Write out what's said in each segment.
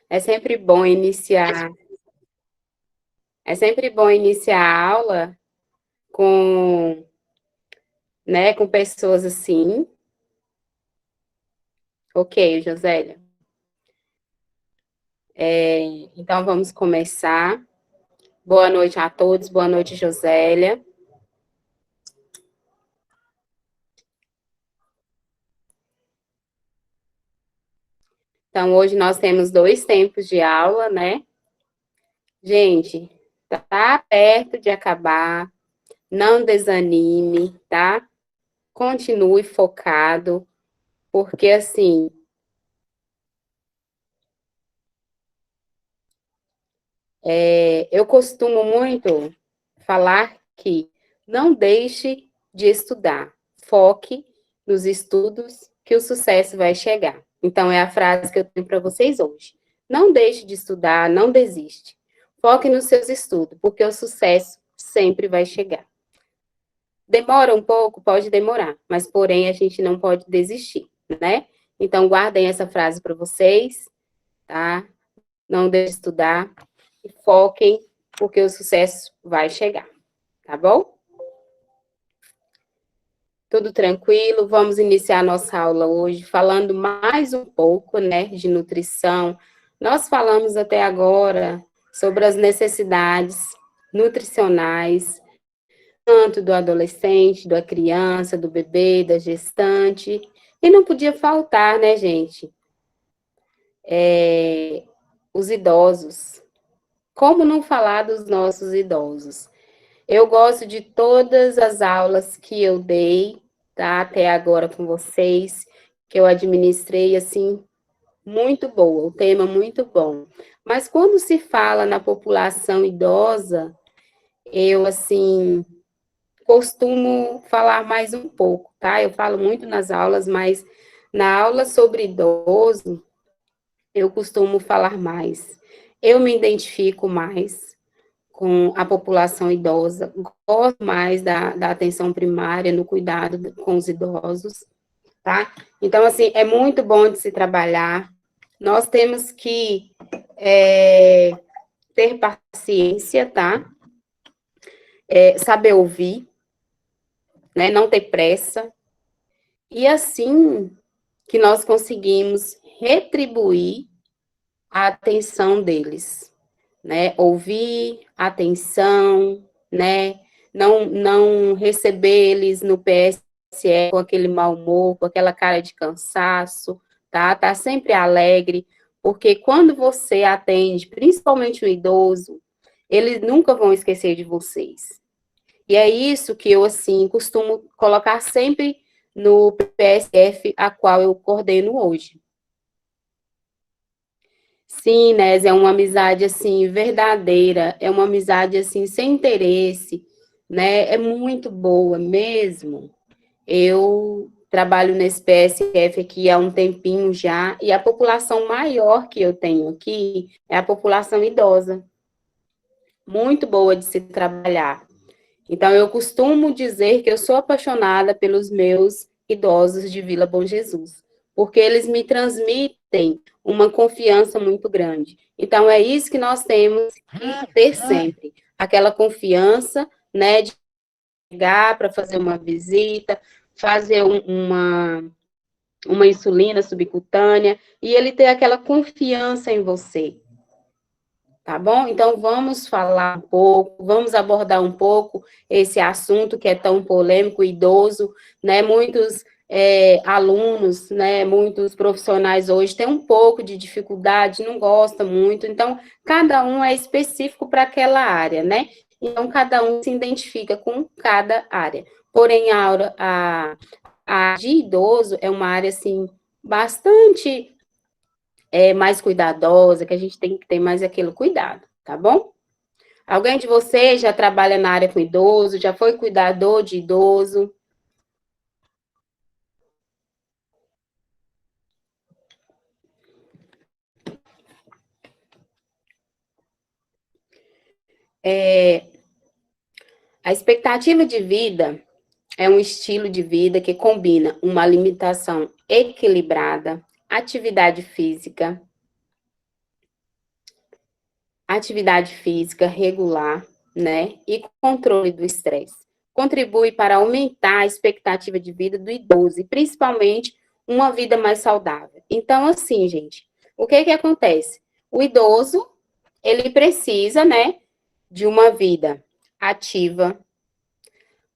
É sempre bom iniciar, é sempre bom iniciar a aula com, né, com pessoas assim. Ok, Josélia. Então vamos começar. Boa noite a todos, boa noite, Josélia. Então, hoje nós temos 2 tempos de aula, né? Gente, tá perto de acabar, não desanime, tá? Continue focado, porque assim, eu costumo muito falar que não deixe de estudar, foque nos estudos que o sucesso vai chegar. Então, é a frase que eu tenho para vocês hoje. Não deixe de estudar, não desiste. Foque nos seus estudos, porque o sucesso sempre vai chegar. Demora um pouco? Pode demorar, mas porém a gente não pode desistir, né? Então, guardem essa frase para vocês, tá? Não deixe de estudar e foquem, porque o sucesso vai chegar, tá bom? Tudo tranquilo? Vamos iniciar nossa aula hoje falando mais um pouco, né, de nutrição. Nós falamos até agora sobre as necessidades nutricionais, tanto do adolescente, da criança, do bebê, da gestante, e não podia faltar, né, gente? Os idosos. Como não falar dos nossos idosos? Eu gosto de todas as aulas que eu dei, tá? Até agora com vocês, que eu administrei, assim, muito boa, o tema muito bom. Mas quando se fala na população idosa, eu, assim, costumo falar mais um pouco, tá? Eu falo muito nas aulas, mas na aula sobre idoso, eu costumo falar mais. Eu me identifico mais com a população idosa, gosto mais da atenção primária no cuidado com os idosos, tá? Então, assim, é muito bom de se trabalhar. Nós temos que ter paciência, tá? Saber ouvir, né? Não ter pressa. E assim que nós conseguimos retribuir a atenção deles, né? Ouvir, atenção, né? Não receber eles no PSE com aquele mau humor, com aquela cara de cansaço, tá? Tá sempre alegre, porque quando você atende, principalmente o idoso, eles nunca vão esquecer de vocês. E é isso que eu, assim, costumo colocar sempre no PSF, a qual eu coordeno hoje. Sim, Nes, é uma amizade, assim, verdadeira, é uma amizade, assim, sem interesse, né? É muito boa mesmo. Eu trabalho nesse PSF aqui há um tempinho já, e a população maior que eu tenho aqui é a população idosa. Muito boa de se trabalhar. Então, eu costumo dizer que eu sou apaixonada pelos meus idosos de Vila Bom Jesus, porque eles me transmitem uma confiança muito grande. Então, é isso que nós temos que ter sempre, aquela confiança, né, de chegar para fazer uma visita, fazer uma insulina subcutânea, e ele ter aquela confiança em você. Tá bom? Então, vamos falar um pouco, vamos abordar um pouco esse assunto que é tão polêmico, idoso, né? Muitos alunos, né? Muitos profissionais hoje têm um pouco de dificuldade, não gostam muito, então, cada um é específico para aquela área, né? Então, cada um se identifica com cada área. Porém, a de idoso é uma área, assim, bastante mais cuidadosa, que a gente tem que ter mais aquele cuidado, tá bom? Alguém de vocês já trabalha na área com idoso, já foi cuidador de idoso? A expectativa de vida é um estilo de vida que combina uma alimentação equilibrada, atividade física, atividade física regular, né, e controle do estresse. Contribui para aumentar a expectativa de vida do idoso e principalmente uma vida mais saudável. Então, assim, gente, o que que acontece? O idoso, ele precisa, né, de uma vida ativa,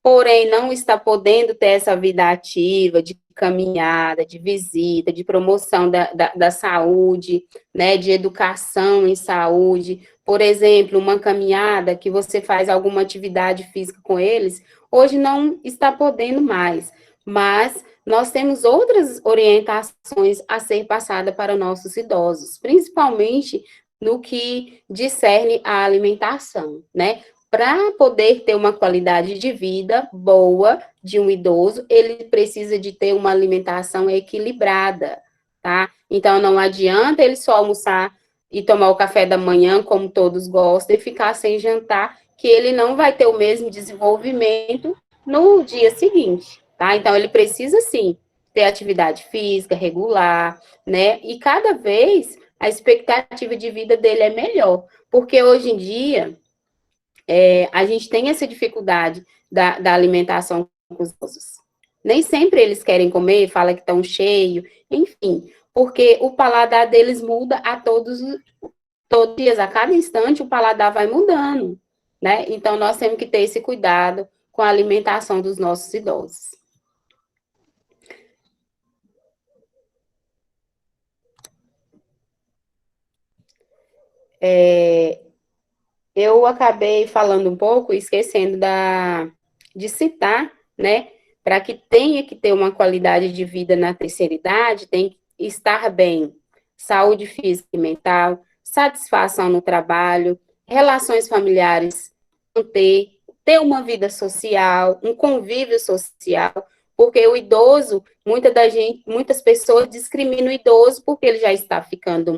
porém não está podendo ter essa vida ativa de caminhada, de visita, de promoção da saúde, né, de educação em saúde. Por exemplo, uma caminhada que você faz alguma atividade física com eles, hoje não está podendo mais, mas nós temos outras orientações a ser passada para nossos idosos, principalmente no que discerne a alimentação, né? Para poder ter uma qualidade de vida boa de um idoso, ele precisa de ter uma alimentação equilibrada, tá? Então, não adianta ele só almoçar e tomar o café da manhã, como todos gostam, e ficar sem jantar, que ele não vai ter o mesmo desenvolvimento no dia seguinte, tá? Então, ele precisa, sim, ter atividade física regular, né? E cada vez a expectativa de vida dele é melhor, porque hoje em dia a gente tem essa dificuldade da alimentação com os idosos. Nem sempre eles querem comer, fala que estão cheios, enfim, porque o paladar deles muda todos os dias, a cada instante o paladar vai mudando, né? Então nós temos que ter esse cuidado com a alimentação dos nossos idosos. Eu acabei falando um pouco, esquecendo de citar, né? Para que tenha que ter uma qualidade de vida na terceira idade, tem que estar bem, saúde física e mental, satisfação no trabalho, relações familiares, ter uma vida social, um convívio social, porque o idoso, muitas pessoas discriminam o idoso porque ele já está ficando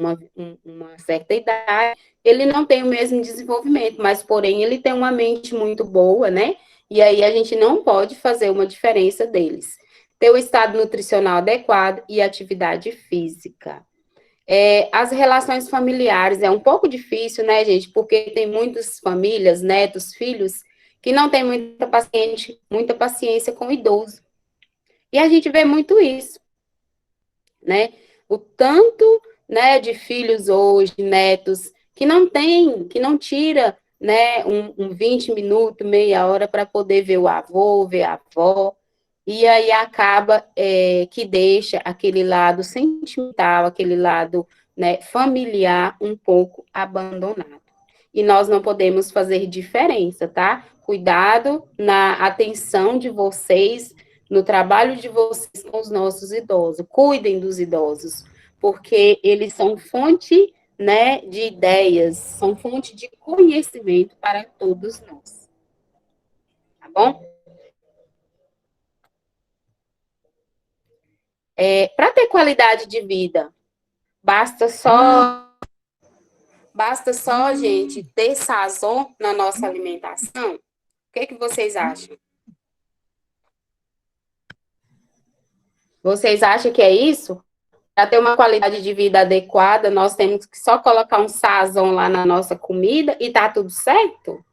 uma certa idade, ele não tem o mesmo desenvolvimento, mas porém ele tem uma mente muito boa, né? E aí a gente não pode fazer uma diferença deles. Ter o estado nutricional adequado e atividade física. As relações familiares é um pouco difícil, né, gente? Porque tem muitas famílias, netos, filhos, que não têm muita paciência com o idoso. E a gente vê muito isso, né? O tanto, né, de filhos hoje, netos, que não tira, né, um 20 minutos, meia hora para poder ver o avô, ver a avó, e aí acaba que deixa aquele lado sentimental, aquele lado, né, familiar um pouco abandonado. E nós não podemos fazer diferença, tá? Cuidado na atenção de vocês, no trabalho de vocês com os nossos idosos. Cuidem dos idosos, porque eles são fonte, né, de ideias, são fonte de conhecimento para todos nós. Tá bom? Para ter qualidade de vida, basta só, gente, ter sazon na nossa alimentação? O que vocês acham? Vocês acham que é isso? Para ter uma qualidade de vida adequada, nós temos que só colocar um sazon lá na nossa comida e tá tudo certo?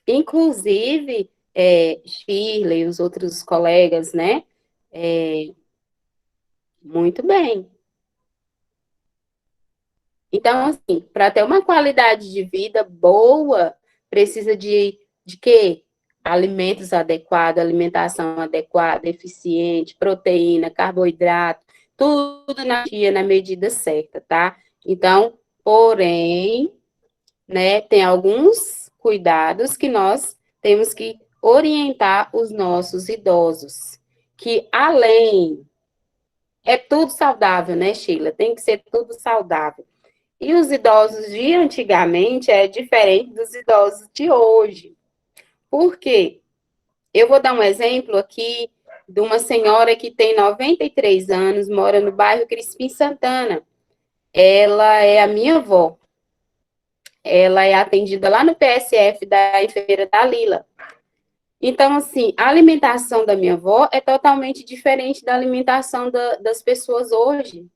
Inclusive, Shirley e os outros colegas, né? É, muito bem. Então, assim, para ter uma qualidade de vida boa, precisa de quê? Alimentos adequados, alimentação adequada, eficiente, proteína, carboidrato, tudo na medida certa, tá? Então, porém, né, tem alguns cuidados que nós temos que orientar os nossos idosos, que além, é tudo saudável, né, Sheila? Tem que ser tudo saudável. E os idosos de antigamente é diferente dos idosos de hoje. Por quê? Eu vou dar um exemplo aqui de uma senhora que tem 93 anos, mora no bairro Crispim Santana. Ela é a minha avó. Ela é atendida lá no PSF da enfermeira Dalila. Então, assim, a alimentação da minha avó é totalmente diferente da alimentação das pessoas hoje,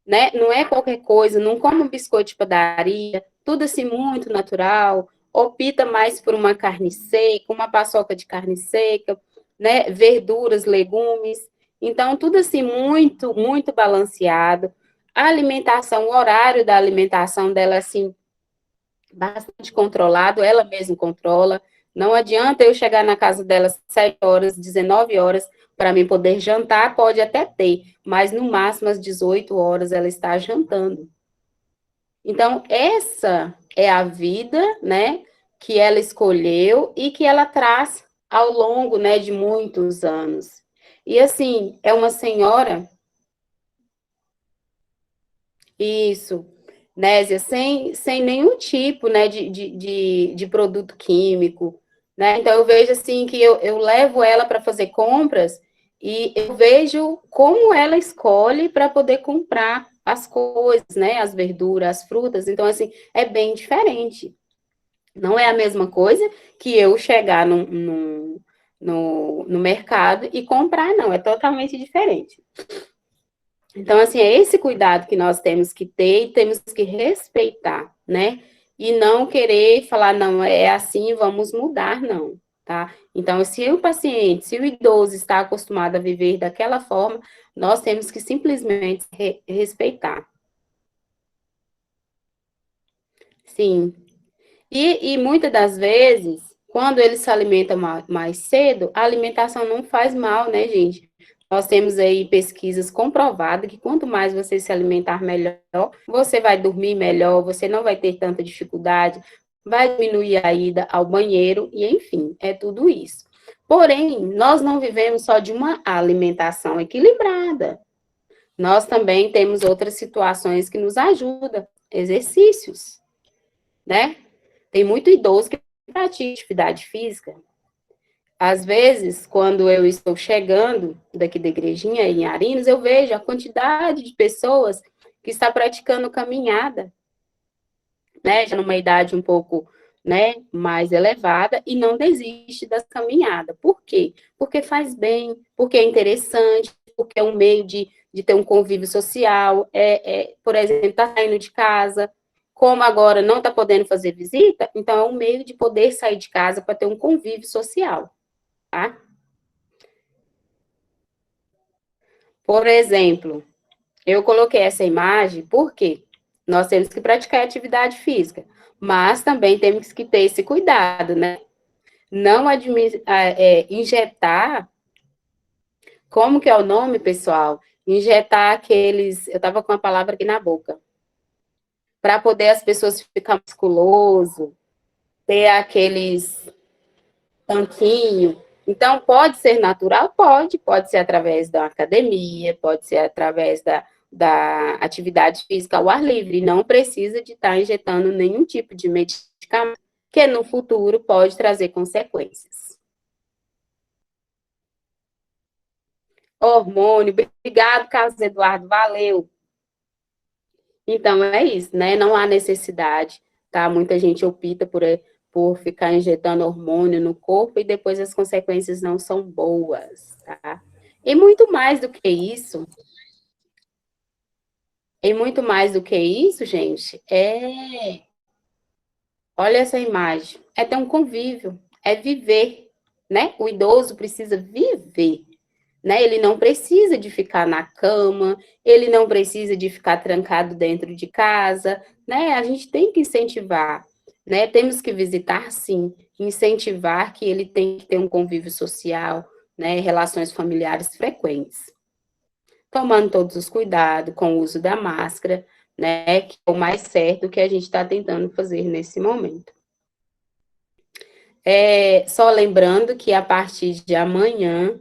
né? Não é qualquer coisa, não come um biscoito de padaria, tudo assim muito natural, opta mais por uma carne seca, uma paçoca de carne seca, né? Verduras, legumes. Então, tudo assim muito, muito balanceado. A alimentação, o horário da alimentação dela, assim, bastante controlado, ela mesma controla. Não adianta eu chegar na casa dela 7 horas, 19 horas, para mim poder jantar, pode até ter, mas no máximo às 18 horas ela está jantando. Então, essa é a vida, né, que ela escolheu e que ela traz ao longo, né, de muitos anos. E assim, é uma senhora, isso, Nésia, sem nenhum tipo, né, de produto químico, né? Então, eu vejo, assim, que eu levo ela para fazer compras e eu vejo como ela escolhe para poder comprar as coisas, né? As verduras, as frutas. Então, assim, é bem diferente. Não é a mesma coisa que eu chegar no mercado e comprar, não. É totalmente diferente. Então, assim, é esse cuidado que nós temos que ter e temos que respeitar, né? E não querer falar, não, é assim, vamos mudar, não, tá? Então, se o paciente, se o idoso está acostumado a viver daquela forma, nós temos que simplesmente respeitar. Sim. E muitas das vezes, quando ele se alimenta mais cedo, a alimentação não faz mal, né, gente? Nós temos aí pesquisas comprovadas que quanto mais você se alimentar melhor, você vai dormir melhor, você não vai ter tanta dificuldade, vai diminuir a ida ao banheiro, e enfim, é tudo isso. Porém, nós não vivemos só de uma alimentação equilibrada. Nós também temos outras situações que nos ajudam, exercícios, né? Tem muito idoso que pratica atividade física. Às vezes, quando eu estou chegando daqui da igrejinha em Arinos, eu vejo a quantidade de pessoas que está praticando caminhada, né, já numa idade um pouco, né, mais elevada e não desiste das caminhadas. Por quê? Porque faz bem, porque é interessante, porque é um meio de ter um convívio social, por exemplo, está saindo de casa, como agora não está podendo fazer visita, então é um meio de poder sair de casa para ter um convívio social, tá? Por exemplo, eu coloquei essa imagem porque nós temos que praticar atividade física, mas também temos que ter esse cuidado, né? Não injetar, como que é o nome, pessoal? Injetar aqueles, eu estava com a palavra aqui na boca, para poder as pessoas ficar musculoso, ter aqueles tanquinho. Então, pode ser natural? Pode ser através da academia, pode ser através da atividade física ao ar livre, não precisa de estar injetando nenhum tipo de medicamento, que no futuro pode trazer consequências. Hormônio, obrigado, Carlos Eduardo, valeu. Então, é isso, né? Não há necessidade, tá? Muita gente opta por ficar injetando hormônio no corpo e depois as consequências não são boas, tá? E muito mais do que isso, gente, olha essa imagem, é ter um convívio, é viver, né? O idoso precisa viver, né? Ele não precisa de ficar na cama, ele não precisa de ficar trancado dentro de casa, né? A gente tem que incentivar, né? Temos que visitar, sim, incentivar que ele tem que ter um convívio social, né? Relações familiares frequentes, tomando todos os cuidados com o uso da máscara, né? Que é o mais certo que a gente está tentando fazer nesse momento. Só lembrando que a partir de amanhã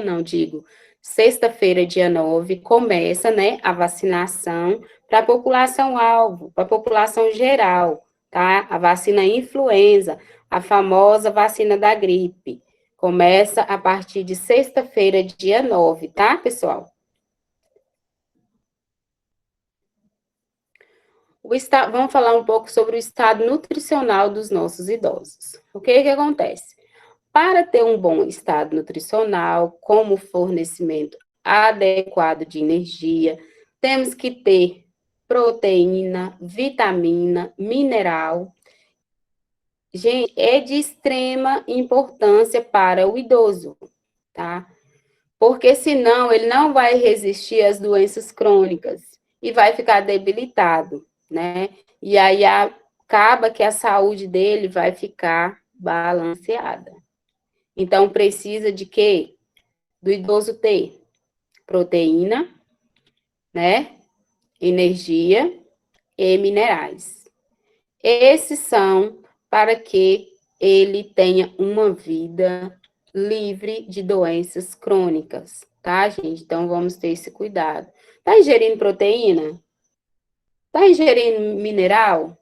não, digo, sexta-feira, dia 9, começa, né, a vacinação para a população alvo, para a população geral, tá? A vacina influenza, a famosa vacina da gripe. Começa a partir de sexta-feira, dia 9, tá, pessoal? Vamos falar um pouco sobre o estado nutricional dos nossos idosos. O que que acontece? para ter um bom estado nutricional, como fornecimento adequado de energia, temos que ter proteína, vitamina, mineral. Gente, é de extrema importância para o idoso, tá? Porque senão ele não vai resistir às doenças crônicas e vai ficar debilitado, né? E aí acaba que a saúde dele vai ficar balanceada. Então precisa de quê? Do idoso ter proteína, né? Energia e minerais. Esses são para que ele tenha uma vida livre de doenças crônicas, tá, gente? Então, vamos ter esse cuidado. Tá ingerindo proteína? Tá ingerindo mineral?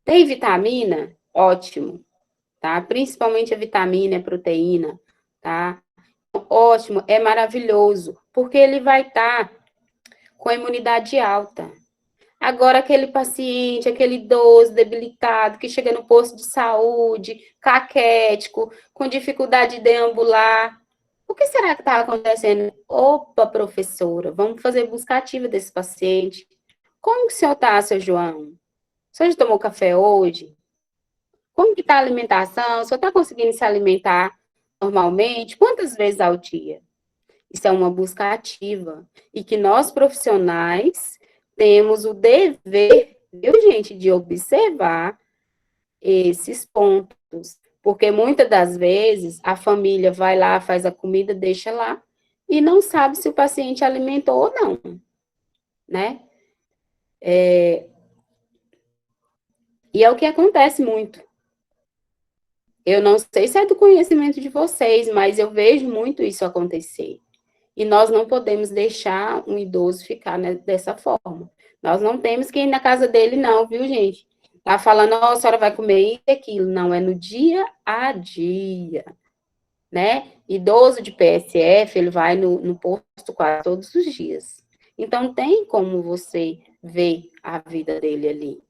Tem vitamina? Ótimo, tá? Principalmente a vitamina e a proteína, tá? Ótimo, é maravilhoso, porque ele vai estar com a imunidade alta. Agora, aquele paciente, aquele idoso debilitado que chega no posto de saúde, caquético, com dificuldade de deambular, o que será que está acontecendo? Opa, professora, vamos fazer busca ativa desse paciente. Como que o senhor está, seu João? O senhor já tomou café hoje? Como que está a alimentação? O senhor está conseguindo se alimentar normalmente? Quantas vezes ao dia? Isso é uma busca ativa. E que nós, profissionais, temos o dever, viu, gente, de observar esses pontos. Porque muitas das vezes a família vai lá, faz a comida, deixa lá, e não sabe se o paciente alimentou ou não, né? E é o que acontece muito. Eu não sei se é do conhecimento de vocês, mas eu vejo muito isso acontecer. E nós não podemos deixar um idoso ficar dessa forma. Nós não temos que ir na casa dele, não, viu, gente? Tá falando, ó, a senhora vai comer isso e aquilo. Não, é no dia a dia, né? Idoso de PSF, ele vai no posto quase todos os dias. Então, tem como você ver a vida dele ali.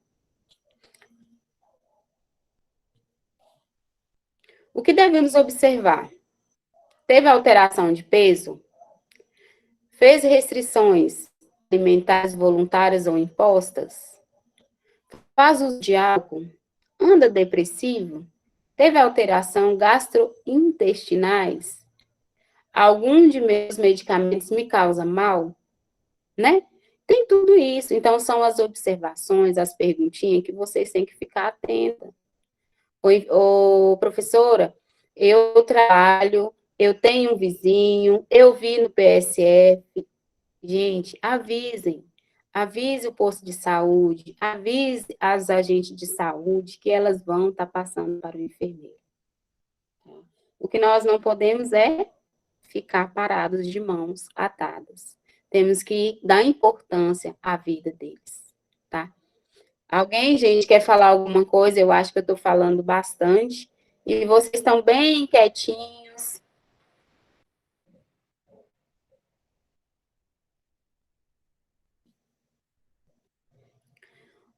O que devemos observar? Teve alteração de peso? Fez restrições alimentares voluntárias ou impostas? Faz uso de álcool? Anda depressivo? Teve alteração gastrointestinais? Algum de meus medicamentos me causa mal? Né? Tem tudo isso. Então, são as observações, as perguntinhas que vocês têm que ficar atenta. Ô, professora, eu trabalho, eu tenho um vizinho, eu vi no PSF. Gente, avisem. Avise o posto de saúde, avise as agentes de saúde que elas vão estar passando para o enfermeiro. O que nós não podemos é ficar parados de mãos atadas. Temos que dar importância à vida deles, tá? Alguém, gente, quer falar alguma coisa? Eu acho que eu estou falando bastante. E vocês estão bem quietinhos.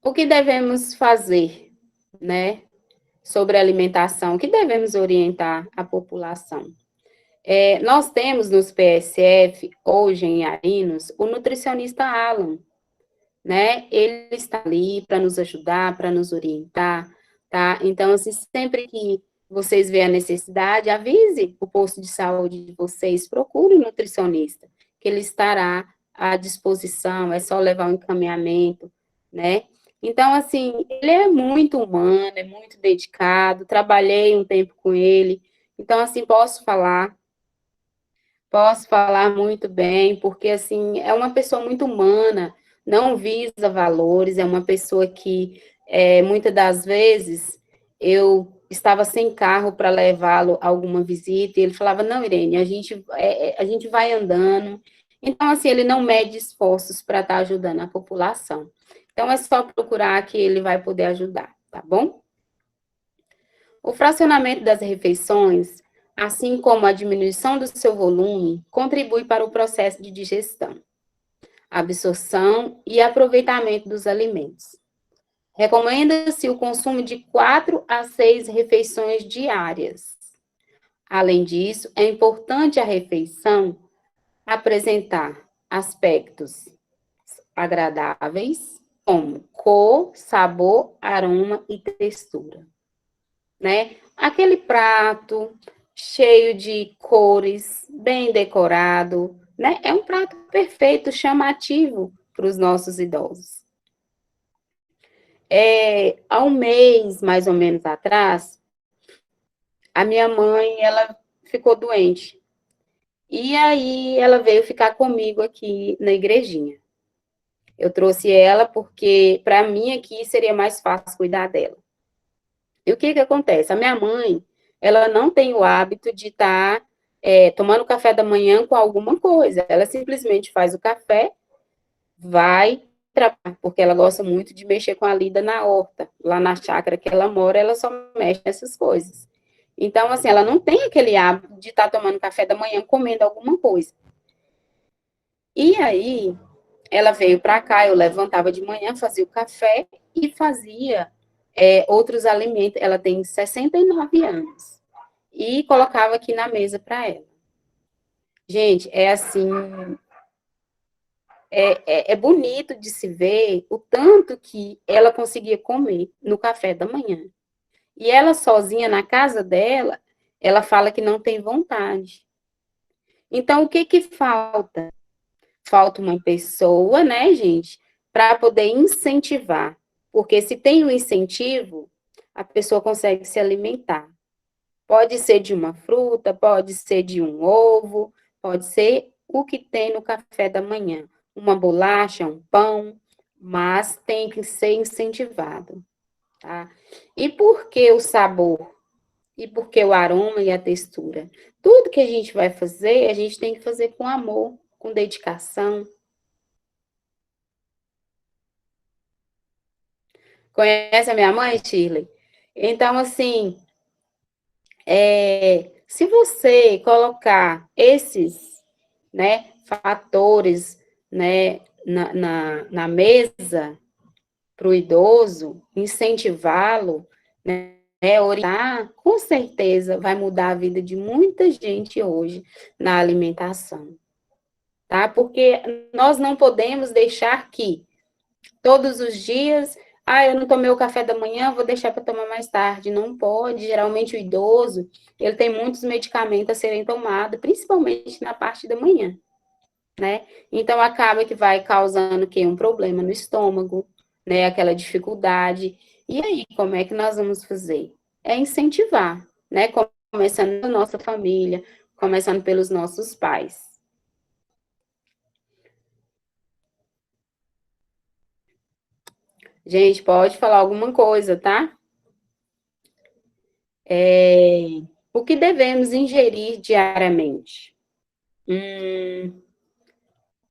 O que devemos fazer, né? Sobre alimentação, o que devemos orientar a população? Nós temos nos PSF, hoje em Arinos, o nutricionista Alan, né? Ele está ali para nos ajudar, para nos orientar, tá? Então, assim, sempre que vocês veem a necessidade, avise o posto de saúde de vocês, procure um nutricionista, que ele estará à disposição, é só levar um encaminhamento, né? Então, assim, ele é muito humano, é muito dedicado, trabalhei um tempo com ele, então, assim, posso falar muito bem, porque, assim, é uma pessoa muito humana, não visa valores, é uma pessoa que, muitas das vezes, eu estava sem carro para levá-lo a alguma visita, e ele falava, não, Irene, a gente vai andando. Então, assim, ele não mede esforços para estar ajudando a população. Então, é só procurar que ele vai poder ajudar, tá bom? O fracionamento das refeições, assim como a diminuição do seu volume, contribui para o processo de digestão, absorção e aproveitamento dos alimentos. Recomenda-se o consumo de 4 a 6 refeições diárias. Além disso, é importante a refeição apresentar aspectos agradáveis, como cor, sabor, aroma e textura, né? Aquele prato cheio de cores, bem decorado, né? É um prato perfeito, chamativo para os nossos idosos. Há um mês, mais ou menos atrás, a minha mãe, ela ficou doente. E aí ela veio ficar comigo aqui na igrejinha. Eu trouxe ela porque para mim aqui seria mais fácil cuidar dela. E o que que acontece? A minha mãe, ela não tem o hábito de estar tomando café da manhã com alguma coisa. Ela simplesmente faz o café, vai trabalhar, porque ela gosta muito de mexer com a lida na horta. Lá na chácara que ela mora, ela só mexe nessas coisas. Então, assim, ela não tem aquele hábito de estar tomando café da manhã comendo alguma coisa. E aí, ela veio para cá, eu levantava de manhã, fazia o café e fazia outros alimentos. Ela tem 69 anos. E colocava aqui na mesa para ela. Gente, é assim, é bonito de se ver o tanto que ela conseguia comer no café da manhã. E ela sozinha na casa dela, ela fala que não tem vontade. Então, o que que falta? Falta uma pessoa, né, gente, para poder incentivar. Porque se tem um incentivo, a pessoa consegue se alimentar. Pode ser de uma fruta, pode ser de um ovo, pode ser o que tem no café da manhã. Uma bolacha, um pão, mas tem que ser incentivado, tá? E por que o sabor? E por que o aroma e a textura? Tudo que a gente vai fazer, a gente tem que fazer com amor, com dedicação. Conhece a minha mãe, Shirley? Então, assim, se você colocar esses, né, fatores, né, na mesa para o idoso, incentivá-lo, né, orientar, com certeza vai mudar a vida de muita gente hoje na alimentação, tá? Porque nós não podemos deixar que todos os dias, eu não tomei o café da manhã, vou deixar para tomar mais tarde. Não pode. Geralmente o idoso, ele tem muitos medicamentos a serem tomados, principalmente na parte da manhã, né? Então acaba que vai causando que um problema no estômago, né? Aquela dificuldade. E aí, como é que nós vamos fazer? É incentivar, né? Começando pela nossa família, começando pelos nossos pais. Gente, pode falar alguma coisa, tá? O que devemos ingerir diariamente?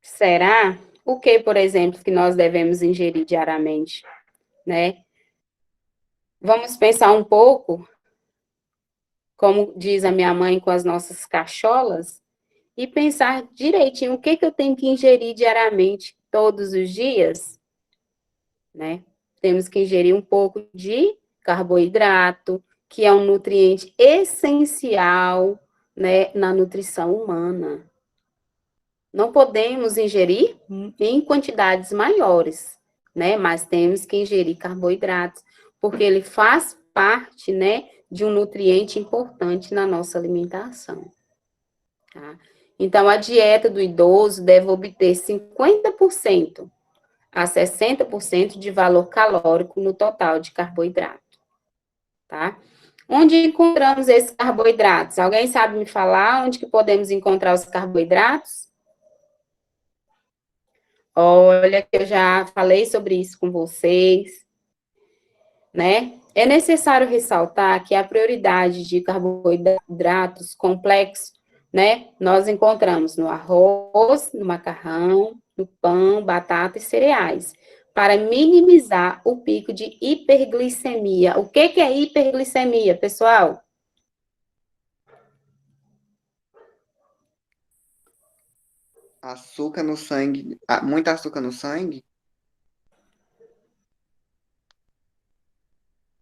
Será? O que, por exemplo, que nós devemos ingerir diariamente, né? Vamos pensar um pouco, como diz a minha mãe com as nossas cacholas, e pensar direitinho o que que eu tenho que ingerir diariamente, todos os dias, né? Temos que ingerir um pouco de carboidrato, que é um nutriente essencial, né, na nutrição humana. Não podemos ingerir em quantidades maiores, né? Mas temos que ingerir carboidratos, porque ele faz parte, né, de um nutriente importante na nossa alimentação, tá? Então, a dieta do idoso deve obter 50% a 60% de valor calórico no total de carboidrato, tá? Onde encontramos esses carboidratos? Alguém sabe me falar onde que podemos encontrar os carboidratos? Olha, que eu já falei sobre isso com vocês, né? É necessário ressaltar que a prioridade de carboidratos complexos, né? Nós encontramos no arroz, no macarrão, no pão, batata e cereais, para minimizar o pico de hiperglicemia. O que que é hiperglicemia, pessoal? Açúcar no sangue, muito açúcar no sangue?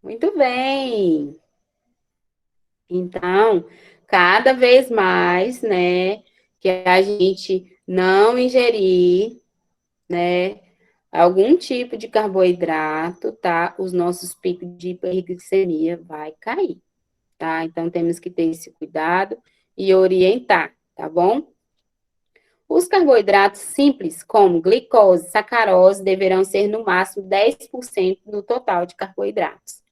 Muito bem. Então, cada vez mais, né, que a gente não ingerir, né, algum tipo de carboidrato, tá? Os nossos picos de hiperglicemia vai cair, tá? Então, temos que ter esse cuidado e orientar, tá bom? Os carboidratos simples, como glicose, sacarose, deverão ser no máximo 10% do total de carboidratos.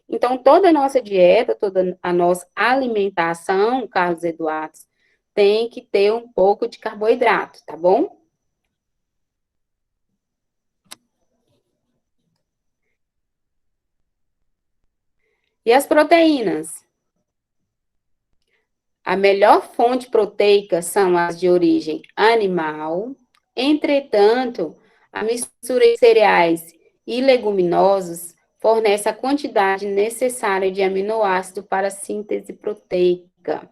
Então, toda a nossa dieta, toda a nossa alimentação, Carlos Eduardo, tem que ter um pouco de carboidrato, tá bom? E as proteínas? A melhor fonte proteica são as de origem animal. Entretanto, a mistura de cereais e leguminosos fornece a quantidade necessária de aminoácido para a síntese proteica,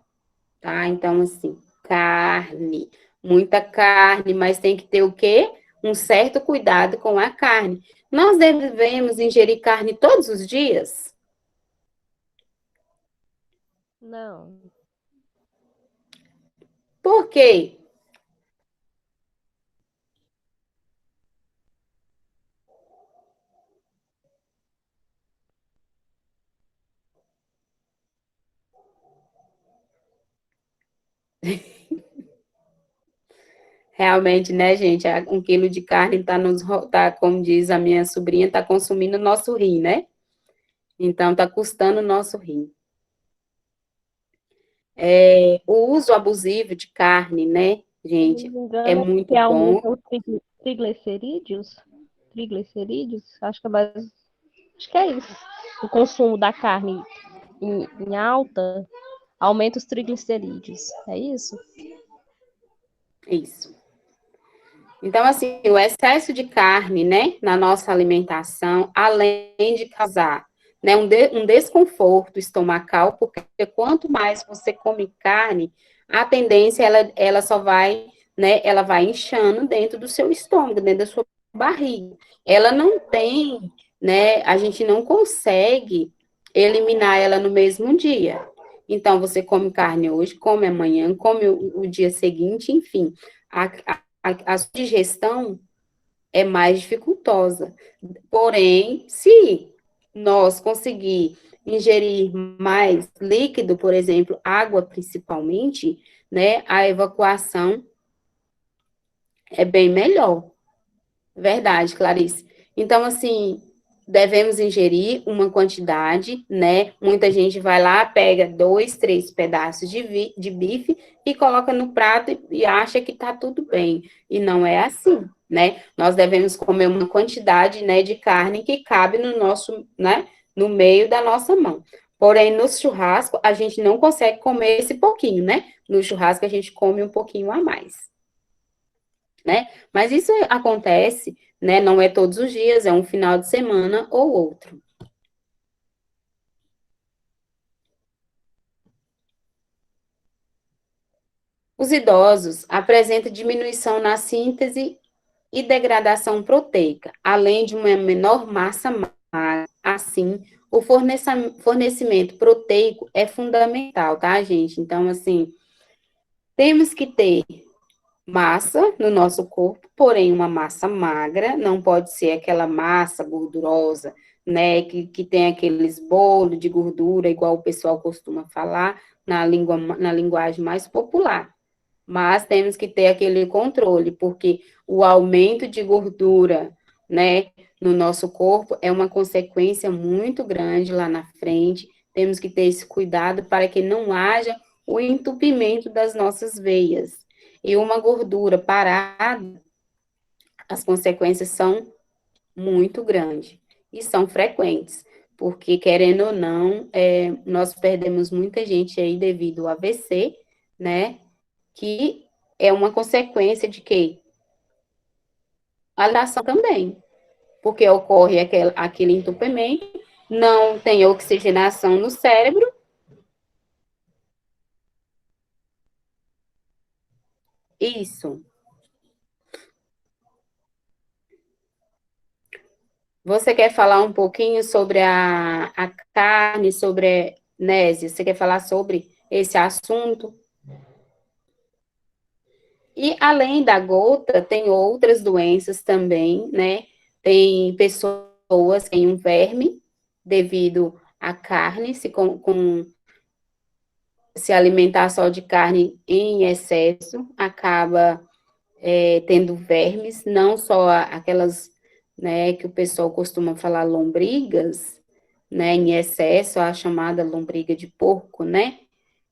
tá? Então, assim, carne, muita carne, mas tem que ter o quê? Um certo cuidado com a carne. Nós devemos ingerir carne todos os dias? Não, Por quê? Realmente, né, gente? 1 quilo de carne tá, como diz a minha sobrinha, tá consumindo o nosso rim, né? Então, tá custando o nosso rim. O uso abusivo de carne, né, se não gente, me é engano, é muito porque bom. aumenta os triglicerídeos. Triglicerídeos, acho que é mais. Acho que é isso. O consumo da carne em alta aumenta os triglicerídeos. É isso? Isso. Então, assim, o excesso de carne, né, na nossa alimentação, além de causar, né, um desconforto estomacal, porque quanto mais você come carne, a tendência, ela só vai, né, ela vai inchando dentro do seu estômago, dentro da sua barriga. Ela não tem, né, a gente não consegue eliminar ela no mesmo dia. Então, você come carne hoje, come amanhã, come o dia seguinte, enfim. A digestão é mais dificultosa. Porém, se nós conseguir ingerir mais líquido, por exemplo, água principalmente, né, a evacuação é bem melhor. Verdade, Clarice. Então, assim, devemos ingerir uma quantidade, né? Muita gente vai lá, pega 2, 3 pedaços de bife e coloca no prato e acha que tá tudo bem. E não é assim, né? Nós devemos comer uma quantidade, né, de carne que cabe no nosso, né, no meio da nossa mão. Porém, no churrasco, a gente não consegue comer esse pouquinho, né? No churrasco, a gente come um pouquinho a mais, né? Mas isso acontece, né? Não é todos os dias, é um final de semana ou outro. Os idosos apresentam diminuição na síntese e degradação proteica, além de uma menor massa magra. Assim, o fornecimento proteico é fundamental, tá, gente? Então, assim, temos que ter massa no nosso corpo, porém uma massa magra, não pode ser aquela massa gordurosa, né, que tem aqueles bolos de gordura, igual o pessoal costuma falar na linguagem mais popular. Mas temos que ter aquele controle, porque o aumento de gordura, né, no nosso corpo é uma consequência muito grande lá na frente. Temos que ter esse cuidado para que não haja o entupimento das nossas veias. E uma gordura parada, as consequências são muito grandes e são frequentes, porque querendo ou não, nós perdemos muita gente aí devido ao AVC, né? Que é uma consequência de quê? A alimentação também, porque ocorre aquele entupimento, não tem oxigenação no cérebro. Isso. Você quer falar um pouquinho sobre a carne, sobre Nézia, você quer falar sobre esse assunto? E além da gota, tem outras doenças também, né? Tem pessoas que têm um verme devido à carne, se alimentar só de carne em excesso, acaba tendo vermes, não só aquelas, né, que o pessoal costuma falar lombrigas, né, em excesso, a chamada lombriga de porco, né?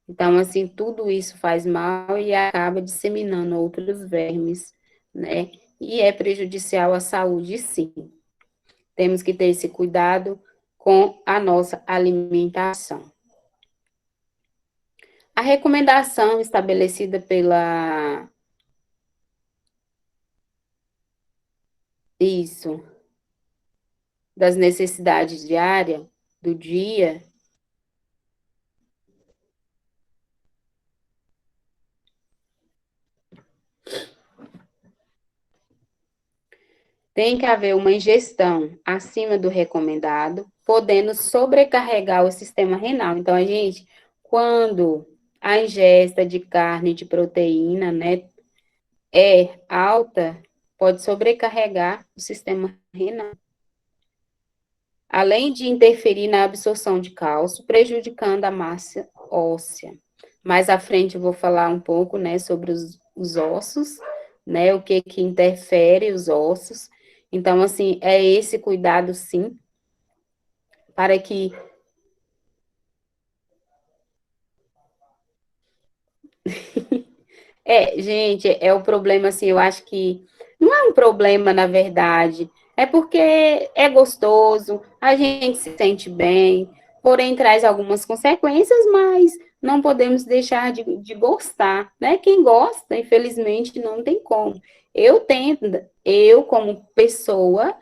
Então, assim, tudo isso faz mal e acaba disseminando outros vermes, né? E é prejudicial à saúde, sim. Temos que ter esse cuidado com a nossa alimentação. A recomendação estabelecida isso, das necessidades diárias do dia, tem que haver uma ingestão acima do recomendado, podendo sobrecarregar o sistema renal. Então, a gente, quando a ingesta de carne, de proteína, né, é alta, pode sobrecarregar o sistema renal. Além de interferir na absorção de cálcio, prejudicando a massa óssea. Mais à frente eu vou falar um pouco, né, sobre os ossos, né, o que que interfere os ossos. Então, assim, é esse cuidado, sim, para que... gente, é o problema, assim, eu acho que não é um problema, na verdade, é porque é gostoso, a gente se sente bem, porém traz algumas consequências, mas não podemos deixar de gostar, né? Quem gosta, infelizmente, não tem como. Eu como pessoa,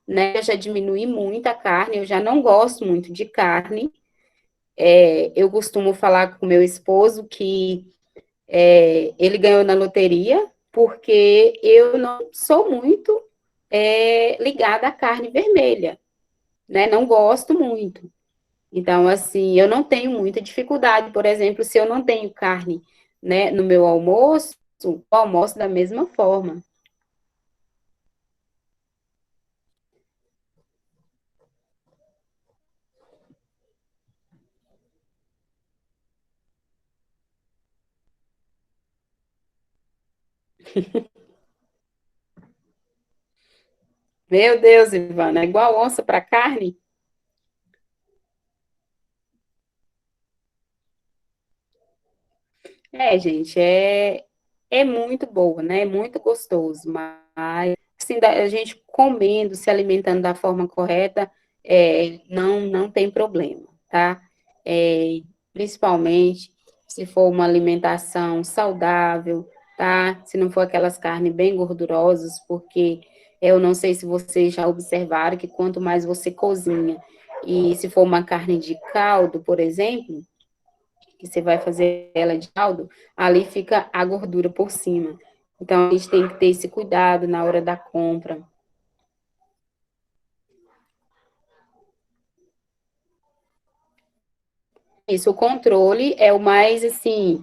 né, eu já diminui muito a carne, eu já não gosto muito de carne. Eu costumo falar com meu esposo que ele ganhou na loteria, porque eu não sou muito ligada à carne vermelha, né? Não gosto muito. Então, assim, eu não tenho muita dificuldade. Por exemplo, se eu não tenho carne, né, no meu almoço, eu almoço da mesma forma. Meu Deus, Ivana, é igual onça para carne? Gente, é muito boa, né? É muito gostoso, mas assim, a gente comendo, se alimentando da forma correta, não tem problema, tá? É, principalmente se for uma alimentação saudável, tá? Se não for aquelas carnes bem gordurosas, porque eu não sei se vocês já observaram que quanto mais você cozinha, e se for uma carne de caldo, por exemplo, que você vai fazer ela de caldo, ali fica a gordura por cima. Então, a gente tem que ter esse cuidado na hora da compra. Isso, o controle é o mais, assim,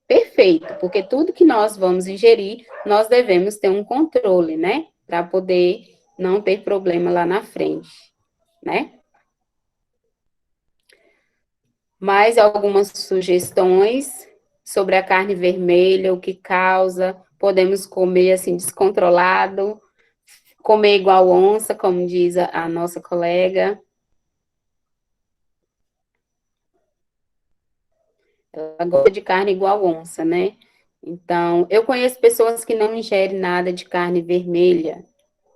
perfeito, porque tudo que nós vamos ingerir, nós devemos ter um controle, né? Para poder não ter problema lá na frente, né? Mais algumas sugestões sobre a carne vermelha, o que causa, podemos comer assim descontrolado, comer igual onça, como diz a nossa colega. Ela gosta de carne igual onça, né? Então, eu conheço pessoas que não ingerem nada de carne vermelha,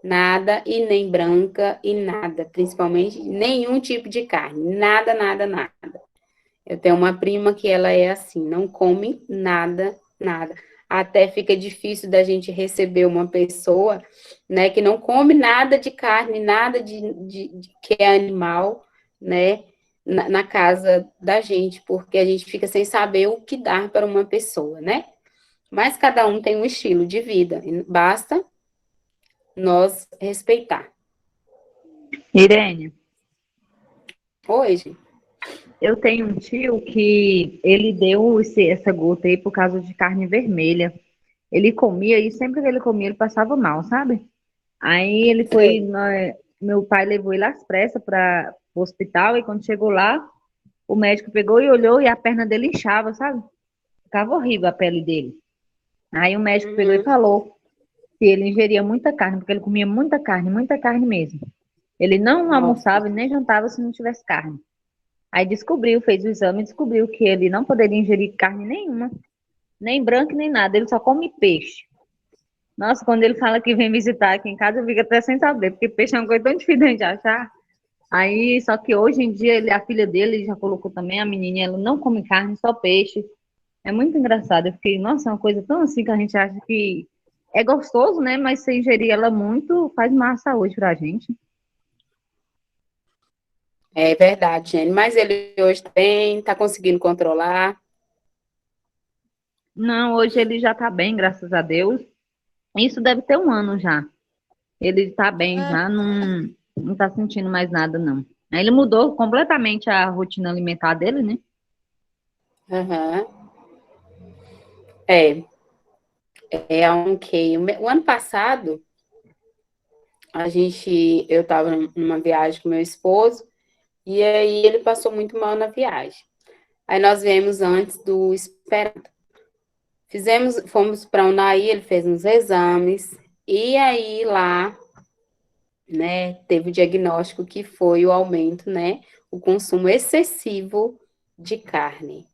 nada e nem branca e nada, principalmente nenhum tipo de carne, nada, nada, nada. Eu tenho uma prima que ela é assim, não come nada, nada. Até fica difícil da gente receber uma pessoa, né, que não come nada de carne, nada de que é animal, né, na casa da gente, porque a gente fica sem saber o que dar para uma pessoa, né? Mas cada um tem um estilo de vida, e basta nós respeitar. Irene, Hoje, Eu tenho um tio que ele deu essa gota aí por causa de carne vermelha. Ele comia e sempre que ele comia ele passava mal, sabe? Aí ele foi, Sei. meu pai levou ele às pressas para o hospital e quando chegou lá, o médico pegou e olhou e a perna dele inchava, sabe? Ficava horrível a pele dele. Aí o médico pegou e Uhum. falou que ele ingeria muita carne, porque ele comia muita carne mesmo. Ele não Nossa. almoçava e nem jantava se não tivesse carne. Aí descobriu, fez o exame e descobriu que ele não poderia ingerir carne nenhuma, nem branca nem nada, ele só come peixe. Nossa, quando ele fala que vem visitar aqui em casa, eu fico até sem saber, porque peixe é uma coisa tão difícil de achar. Aí, só que hoje em dia, a filha dele já colocou também, a menininha, ela não come carne, só peixe. É muito engraçado. Eu fiquei, nossa, é uma coisa tão assim que a gente acha que é gostoso, né? Mas se ingerir ela muito, faz má saúde pra gente. É verdade, Jenny. Mas ele hoje bem, tá conseguindo controlar. Não, hoje ele já tá bem, graças a Deus. Isso deve ter um ano já. Ele tá bem já, não tá sentindo mais nada, não. Aí ele mudou completamente a rotina alimentar dele, né? Aham. É, é um que o ano passado eu estava numa viagem com meu esposo e aí ele passou muito mal na viagem. Aí nós viemos antes do esperado. Fomos para Unai, ele fez uns exames e aí lá, né, teve o diagnóstico que foi o aumento, né, o consumo excessivo de carne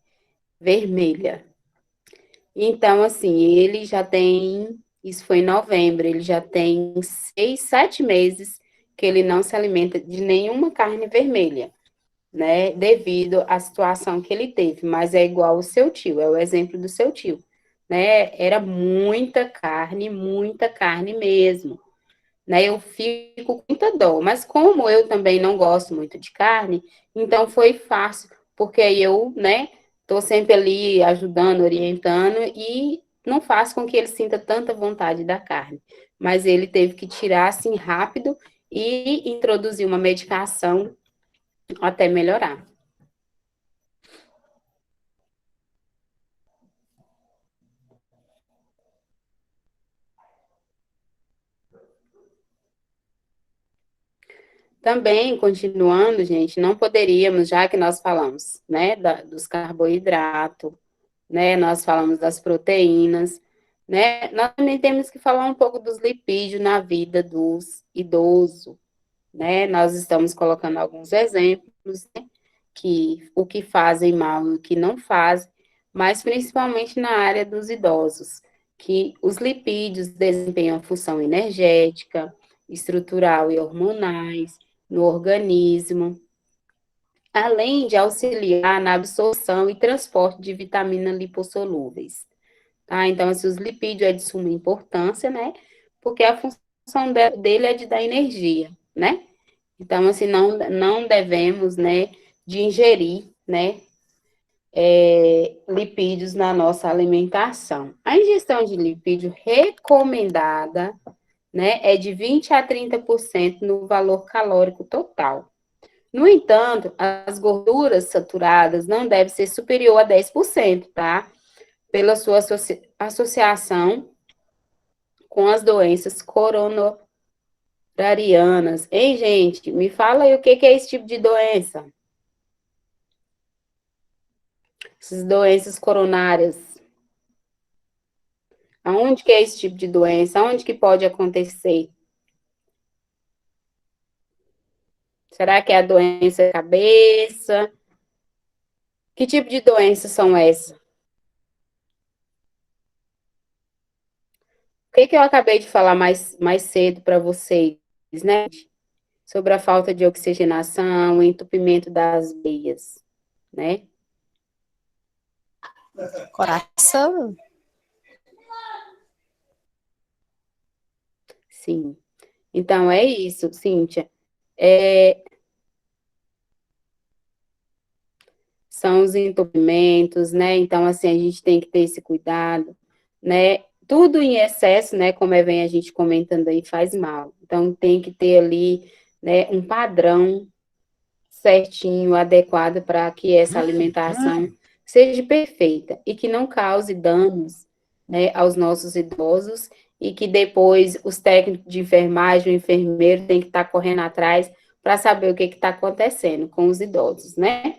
vermelha. Então, assim, ele já tem, isso foi em novembro, ele já tem 6, 7 meses que ele não se alimenta de nenhuma carne vermelha, né? Devido à situação que ele teve. Mas é igual o seu tio, é o exemplo do seu tio, né? Era muita carne mesmo, né? Eu fico com muita dó, mas como eu também não gosto muito de carne, então foi fácil, porque aí eu, né, tô sempre ali ajudando, orientando e não faço com que ele sinta tanta vontade da carne. Mas ele teve que tirar assim rápido e introduzir uma medicação até melhorar. Também, continuando, gente, não poderíamos, já que nós falamos, né, dos carboidratos, né? Nós falamos das proteínas, né? Nós também temos que falar um pouco dos lipídios na vida dos idosos, né? Nós estamos colocando alguns exemplos, né? Que o que fazem mal e o que não fazem, mas principalmente na área dos idosos, que os lipídios desempenham função energética, estrutural e hormonais no organismo, além de auxiliar na absorção e transporte de vitaminas lipossolúveis. Tá? Então, assim, os lipídios é de suma importância, né? Porque a função dele é de dar energia, né? Então, assim, não devemos, né, de ingerir, né, lipídios na nossa alimentação. A ingestão de lipídio recomendada, né, é de 20 a 30% no valor calórico total. No entanto, as gorduras saturadas não devem ser superior a 10%, tá? Pela sua associação com as doenças coronarianas. Hein, gente? Me fala aí o que é esse tipo de doença? Essas doenças coronárias. Aonde que é esse tipo de doença? Aonde que pode acontecer? Será que é a doença da cabeça? Que tipo de doenças são essas? O que eu acabei de falar mais cedo para vocês, né? Sobre a falta de oxigenação, o entupimento das veias, né? Coração. Sim. Então, é isso, Cíntia. É, são os entupimentos, né? Então, assim, a gente tem que ter esse cuidado, né? Tudo em excesso, né? Como vem a gente comentando aí, faz mal. Então, tem que ter ali, né, um padrão certinho, adequada para que essa alimentação seja perfeita e que não cause danos, né, aos nossos idosos e que depois os técnicos de enfermagem, o enfermeiro tem que estar correndo atrás para saber o que está acontecendo com os idosos, né?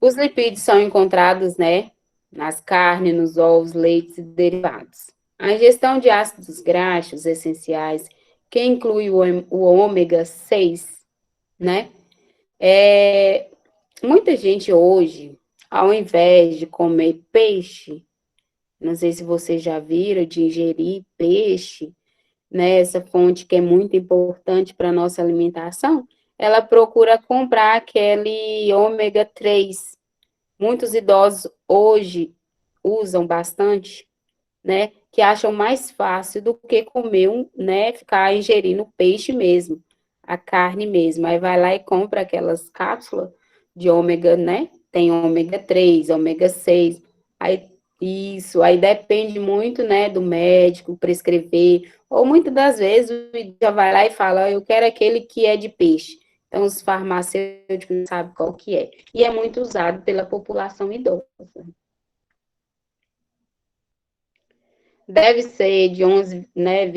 Os lipídios são encontrados, né, nas carnes, nos ovos, leites e derivados. A ingestão de ácidos graxos essenciais, que inclui o ômega 6, né? Muita gente hoje, ao invés de comer peixe, não sei se vocês já viram, de ingerir peixe, né, essa fonte que é muito importante para a nossa alimentação, ela procura comprar aquele ômega 3. Muitos idosos hoje usam bastante, né, que acham mais fácil do que comer né, ficar ingerindo peixe mesmo, a carne mesmo. Aí vai lá e compra aquelas cápsulas de ômega, né? Tem ômega 3, ômega 6. Aí depende muito, né, do médico prescrever, ou muitas das vezes o idoso já vai lá e fala, eu quero aquele que é de peixe. Então, os farmacêuticos não sabem qual que é. E é muito usado pela população idosa. Deve ser de 11, né,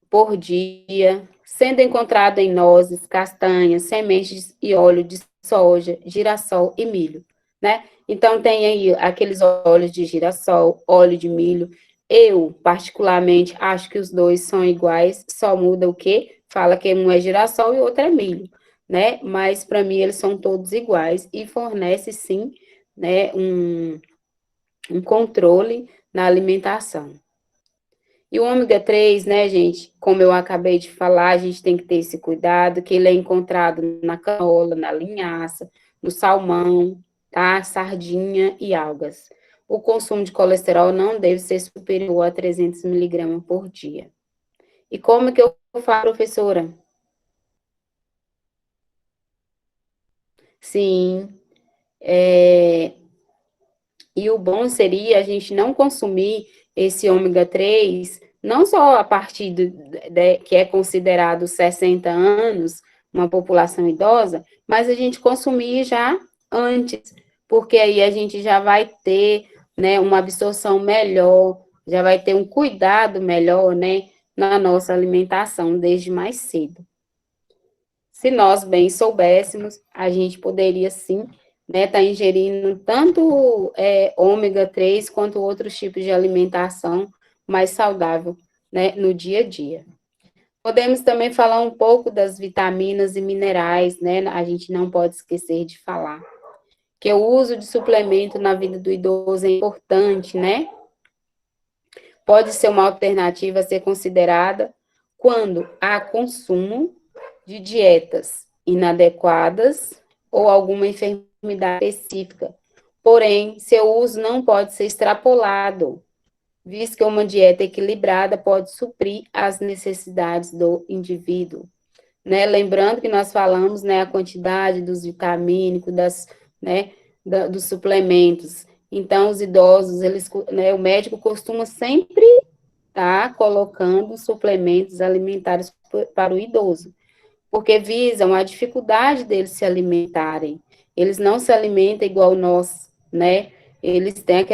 por dia, sendo encontrado em nozes, castanhas, sementes e óleo de soja, girassol e milho, né? Então, tem aí aqueles óleos de girassol, óleo de milho. Eu, particularmente, acho que os dois são iguais, só muda o quê? Fala que um é girassol e o outro é milho, né? Mas, para mim, eles são todos iguais e fornece, sim, né, um controle na alimentação. E o ômega 3, né, gente, como eu acabei de falar, a gente tem que ter esse cuidado, que ele é encontrado na canola, na linhaça, no salmão, tá? Sardinha e algas. O consumo de colesterol não deve ser superior a 300 miligramas por dia. E como que eu falo, professora? Sim, e o bom seria a gente não consumir esse ômega 3, não só a partir que é considerado 60 anos, uma população idosa, mas a gente consumir já antes, porque aí a gente já vai ter, né, uma absorção melhor, já vai ter um cuidado melhor, né, na nossa alimentação desde mais cedo. Se nós bem soubéssemos, a gente poderia sim, né, estar ingerindo tanto ômega 3 quanto outros tipos de alimentação mais saudável, né, no dia a dia. Podemos também falar um pouco das vitaminas e minerais, né? A gente não pode esquecer de falar que o uso de suplemento na vida do idoso é importante, né? Pode ser uma alternativa a ser considerada quando há consumo de dietas inadequadas ou alguma enfermidade específica. Porém, seu uso não pode ser extrapolado, visto que uma dieta equilibrada pode suprir as necessidades do indivíduo. Né? Lembrando que nós falamos, né, a quantidade dos vitamínicos, né, dos suplementos. Então, os idosos, né, o médico costuma sempre estar colocando suplementos alimentares para o idoso, porque visam a dificuldade deles se alimentarem. Eles não se alimentam igual nós, né? Eles têm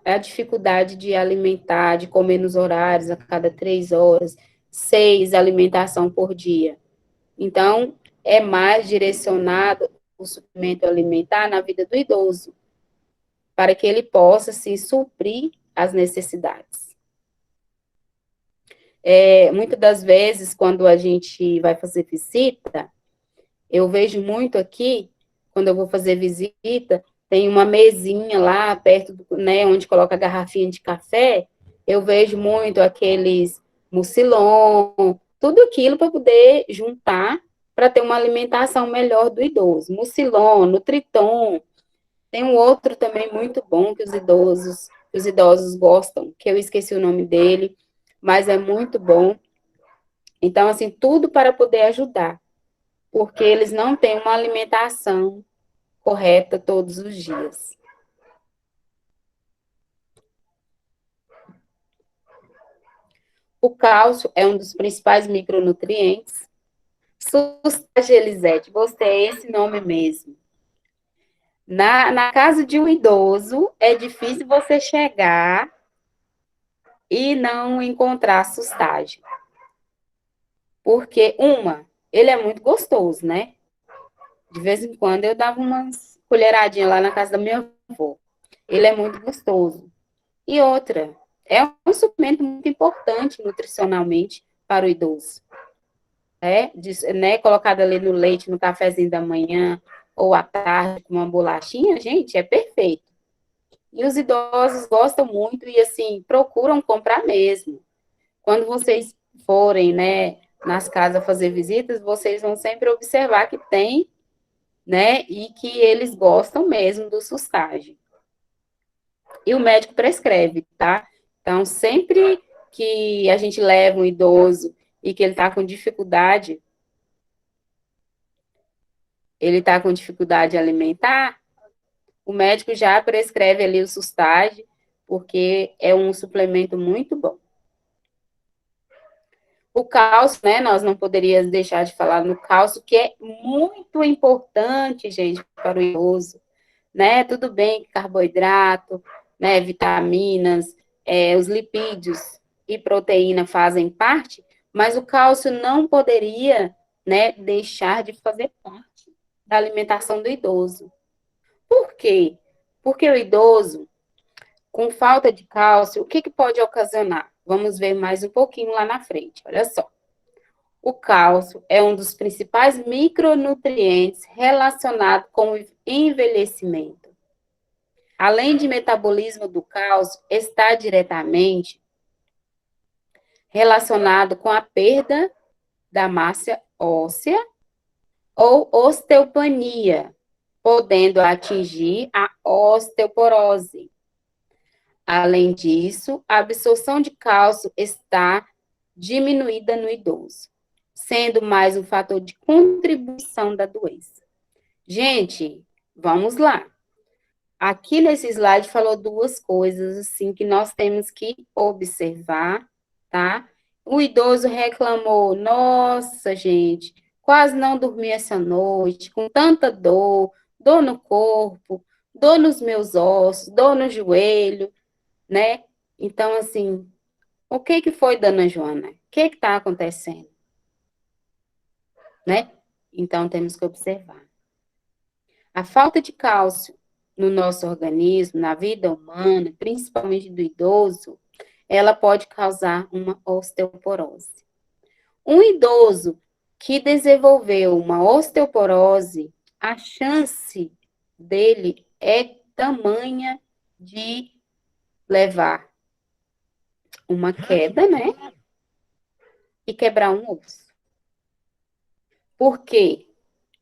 a dificuldade de alimentar, de comer nos horários, a cada 3 horas, 6 alimentação por dia. Então, é mais direcionado o suplemento alimentar na vida do idoso, para que ele possa se suprir as necessidades. Muitas das vezes, quando a gente vai fazer visita, eu vejo muito aqui, quando eu vou fazer visita, tem uma mesinha lá perto, né, onde coloca a garrafinha de café, eu vejo muito aqueles mucilon, tudo aquilo para poder juntar, para ter uma alimentação melhor do idoso. Mucilon, Nutriton, tem um outro também muito bom que os idosos gostam, que eu esqueci o nome dele, mas é muito bom. Então, assim, tudo para poder ajudar, porque eles não têm uma alimentação correta todos os dias. O cálcio é um dos principais micronutrientes. Sustagem, Elisete, gostei, é esse nome mesmo. Na casa de um idoso, é difícil você chegar e não encontrar sustagem. Porque, ele é muito gostoso, né? De vez em quando eu dava umas colheradinhas lá na casa da minha avó. Ele é muito gostoso. E outra, é um suplemento muito importante nutricionalmente para o idoso. Né? Colocado ali no leite, no cafezinho da manhã, ou à tarde, com uma bolachinha, gente, é perfeito. E os idosos gostam muito e, assim, procuram comprar mesmo. Quando vocês forem, né, nas casas fazer visitas, vocês vão sempre observar que tem, né, e que eles gostam mesmo do sustagem. E o médico prescreve, tá? Então, sempre que a gente leva um idoso e que ele está com dificuldade alimentar, o médico já prescreve ali o sustagem, porque é um suplemento muito bom. O cálcio, né, nós não poderíamos deixar de falar no cálcio, que é muito importante, gente, para o idoso, né? Tudo bem que carboidrato, né, vitaminas, os lipídios e proteína fazem parte, mas o cálcio não poderia, né, deixar de fazer parte da alimentação do idoso. Por quê? Porque o idoso, com falta de cálcio, o que pode ocasionar? Vamos ver mais um pouquinho lá na frente, olha só. O cálcio é um dos principais micronutrientes relacionado com o envelhecimento. Além de metabolismo do cálcio, está diretamente relacionado com a perda da massa óssea ou osteopenia, podendo atingir a osteoporose. Além disso, a absorção de cálcio está diminuída no idoso, sendo mais um fator de contribuição da doença. Gente, vamos lá. Aqui nesse slide falou duas coisas assim que nós temos que observar, tá? O idoso reclamou: nossa, gente, quase não dormi essa noite, com tanta dor, dor no corpo, dor nos meus ossos, dor no joelho, né? Então, assim, o que foi, dona Joana? O que está acontecendo? Né? Então, temos que observar. A falta de cálcio no nosso organismo, na vida humana, principalmente do idoso, ela pode causar uma osteoporose. Um idoso que desenvolveu uma osteoporose, a chance dele é tamanha de levar uma queda, né? E quebrar um osso. Por quê?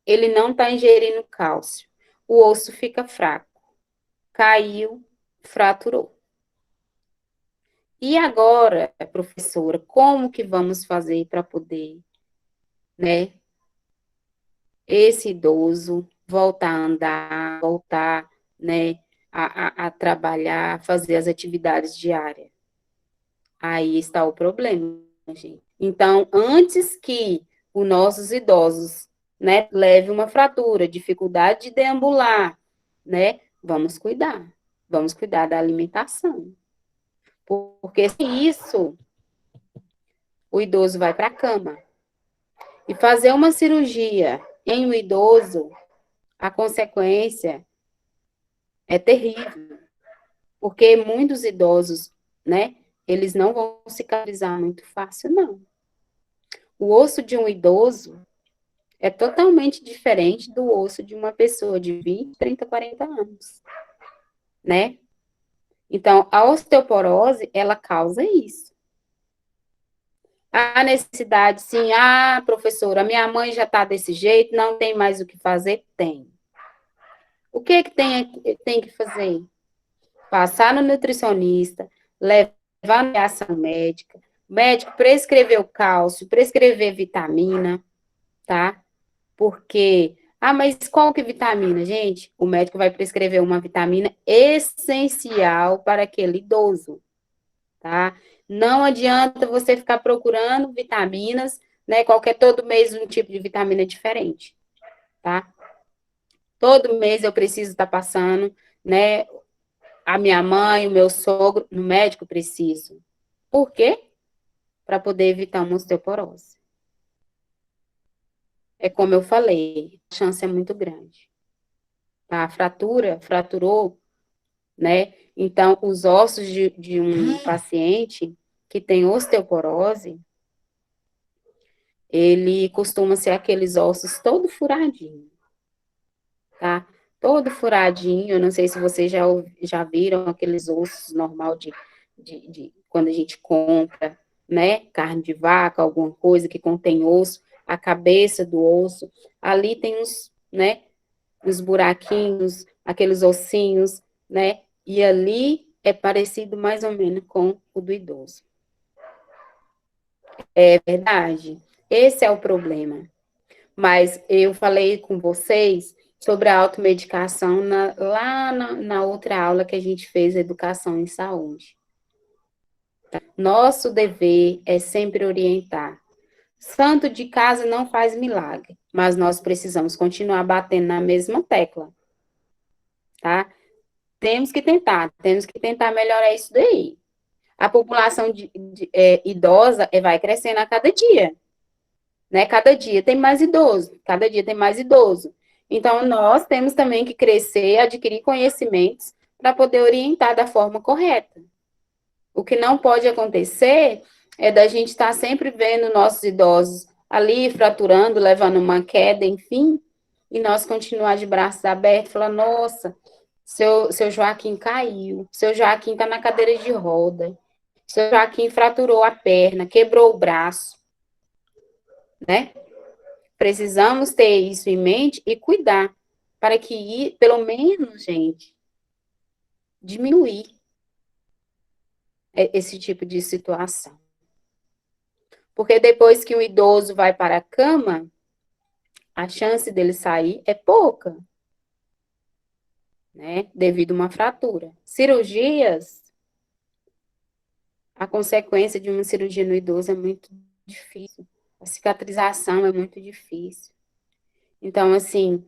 Ele não está ingerindo cálcio. O osso fica fraco. Caiu, fraturou. E agora, professora, como que vamos fazer para poder, né, esse idoso voltar a andar, voltar, né, a trabalhar, fazer as atividades diárias? Aí está o problema, gente. Então, antes que os nossos idosos, né, leve uma fratura, dificuldade de deambular, né, vamos cuidar da alimentação. Porque se isso, o idoso vai para a cama. E fazer uma cirurgia em um idoso, a consequência é terrível. Porque muitos idosos, né, eles não vão cicatrizar muito fácil, não. O osso de um idoso é totalmente diferente do osso de uma pessoa de 20, 30, 40 anos, né? Então, a osteoporose, ela causa isso. A necessidade, sim, professora, minha mãe já está desse jeito, não tem mais o que fazer? Tem. O que tem que fazer? Passar no nutricionista, levar a avaliação médica, o médico prescrever o cálcio, prescrever vitamina, tá? Porque, mas qual que é vitamina, gente? O médico vai prescrever uma vitamina essencial para aquele idoso, tá? Não adianta você ficar procurando vitaminas, né? Todo mês um tipo de vitamina diferente, tá? Todo mês eu preciso estar passando, né? A minha mãe, o meu sogro, no médico preciso. Por quê? Para poder evitar uma osteoporose. É como eu falei, a chance é muito grande. Tá? A fraturou, né? Então, os ossos de um paciente que tem osteoporose, ele costuma ser aqueles ossos todo furadinho, tá? Todo furadinho, eu não sei se vocês já viram aqueles ossos normal de quando a gente compra, né? Carne de vaca, alguma coisa que contém osso, a cabeça do osso, ali tem uns, né? Os buraquinhos, aqueles ossinhos, né? E ali é parecido mais ou menos com o do idoso. É verdade. Esse é o problema. Mas eu falei com vocês sobre a automedicação lá na outra aula que a gente fez, Educação em Saúde. Nosso dever é sempre orientar. Santo de casa não faz milagre, mas nós precisamos continuar batendo na mesma tecla, tá? Temos que tentar melhorar isso daí. A população idosa vai crescendo a cada dia, né? Cada dia tem mais idoso, cada dia tem mais idoso. Então, nós temos também que crescer, adquirir conhecimentos para poder orientar da forma correta. O que não pode acontecer é da gente estar sempre vendo nossos idosos ali fraturando, levando uma queda, enfim, e nós continuar de braços abertos, falar, nossa, seu Joaquim caiu, seu Joaquim está na cadeira de roda, seu Joaquim fraturou a perna, quebrou o braço, né? Precisamos ter isso em mente e cuidar, para que, pelo menos, gente, diminuir esse tipo de situação. Porque depois que o idoso vai para a cama, a chance dele sair é pouca, né? Devido a uma fratura. Cirurgias, a consequência de uma cirurgia no idoso é muito difícil. A cicatrização é muito difícil. Então, assim,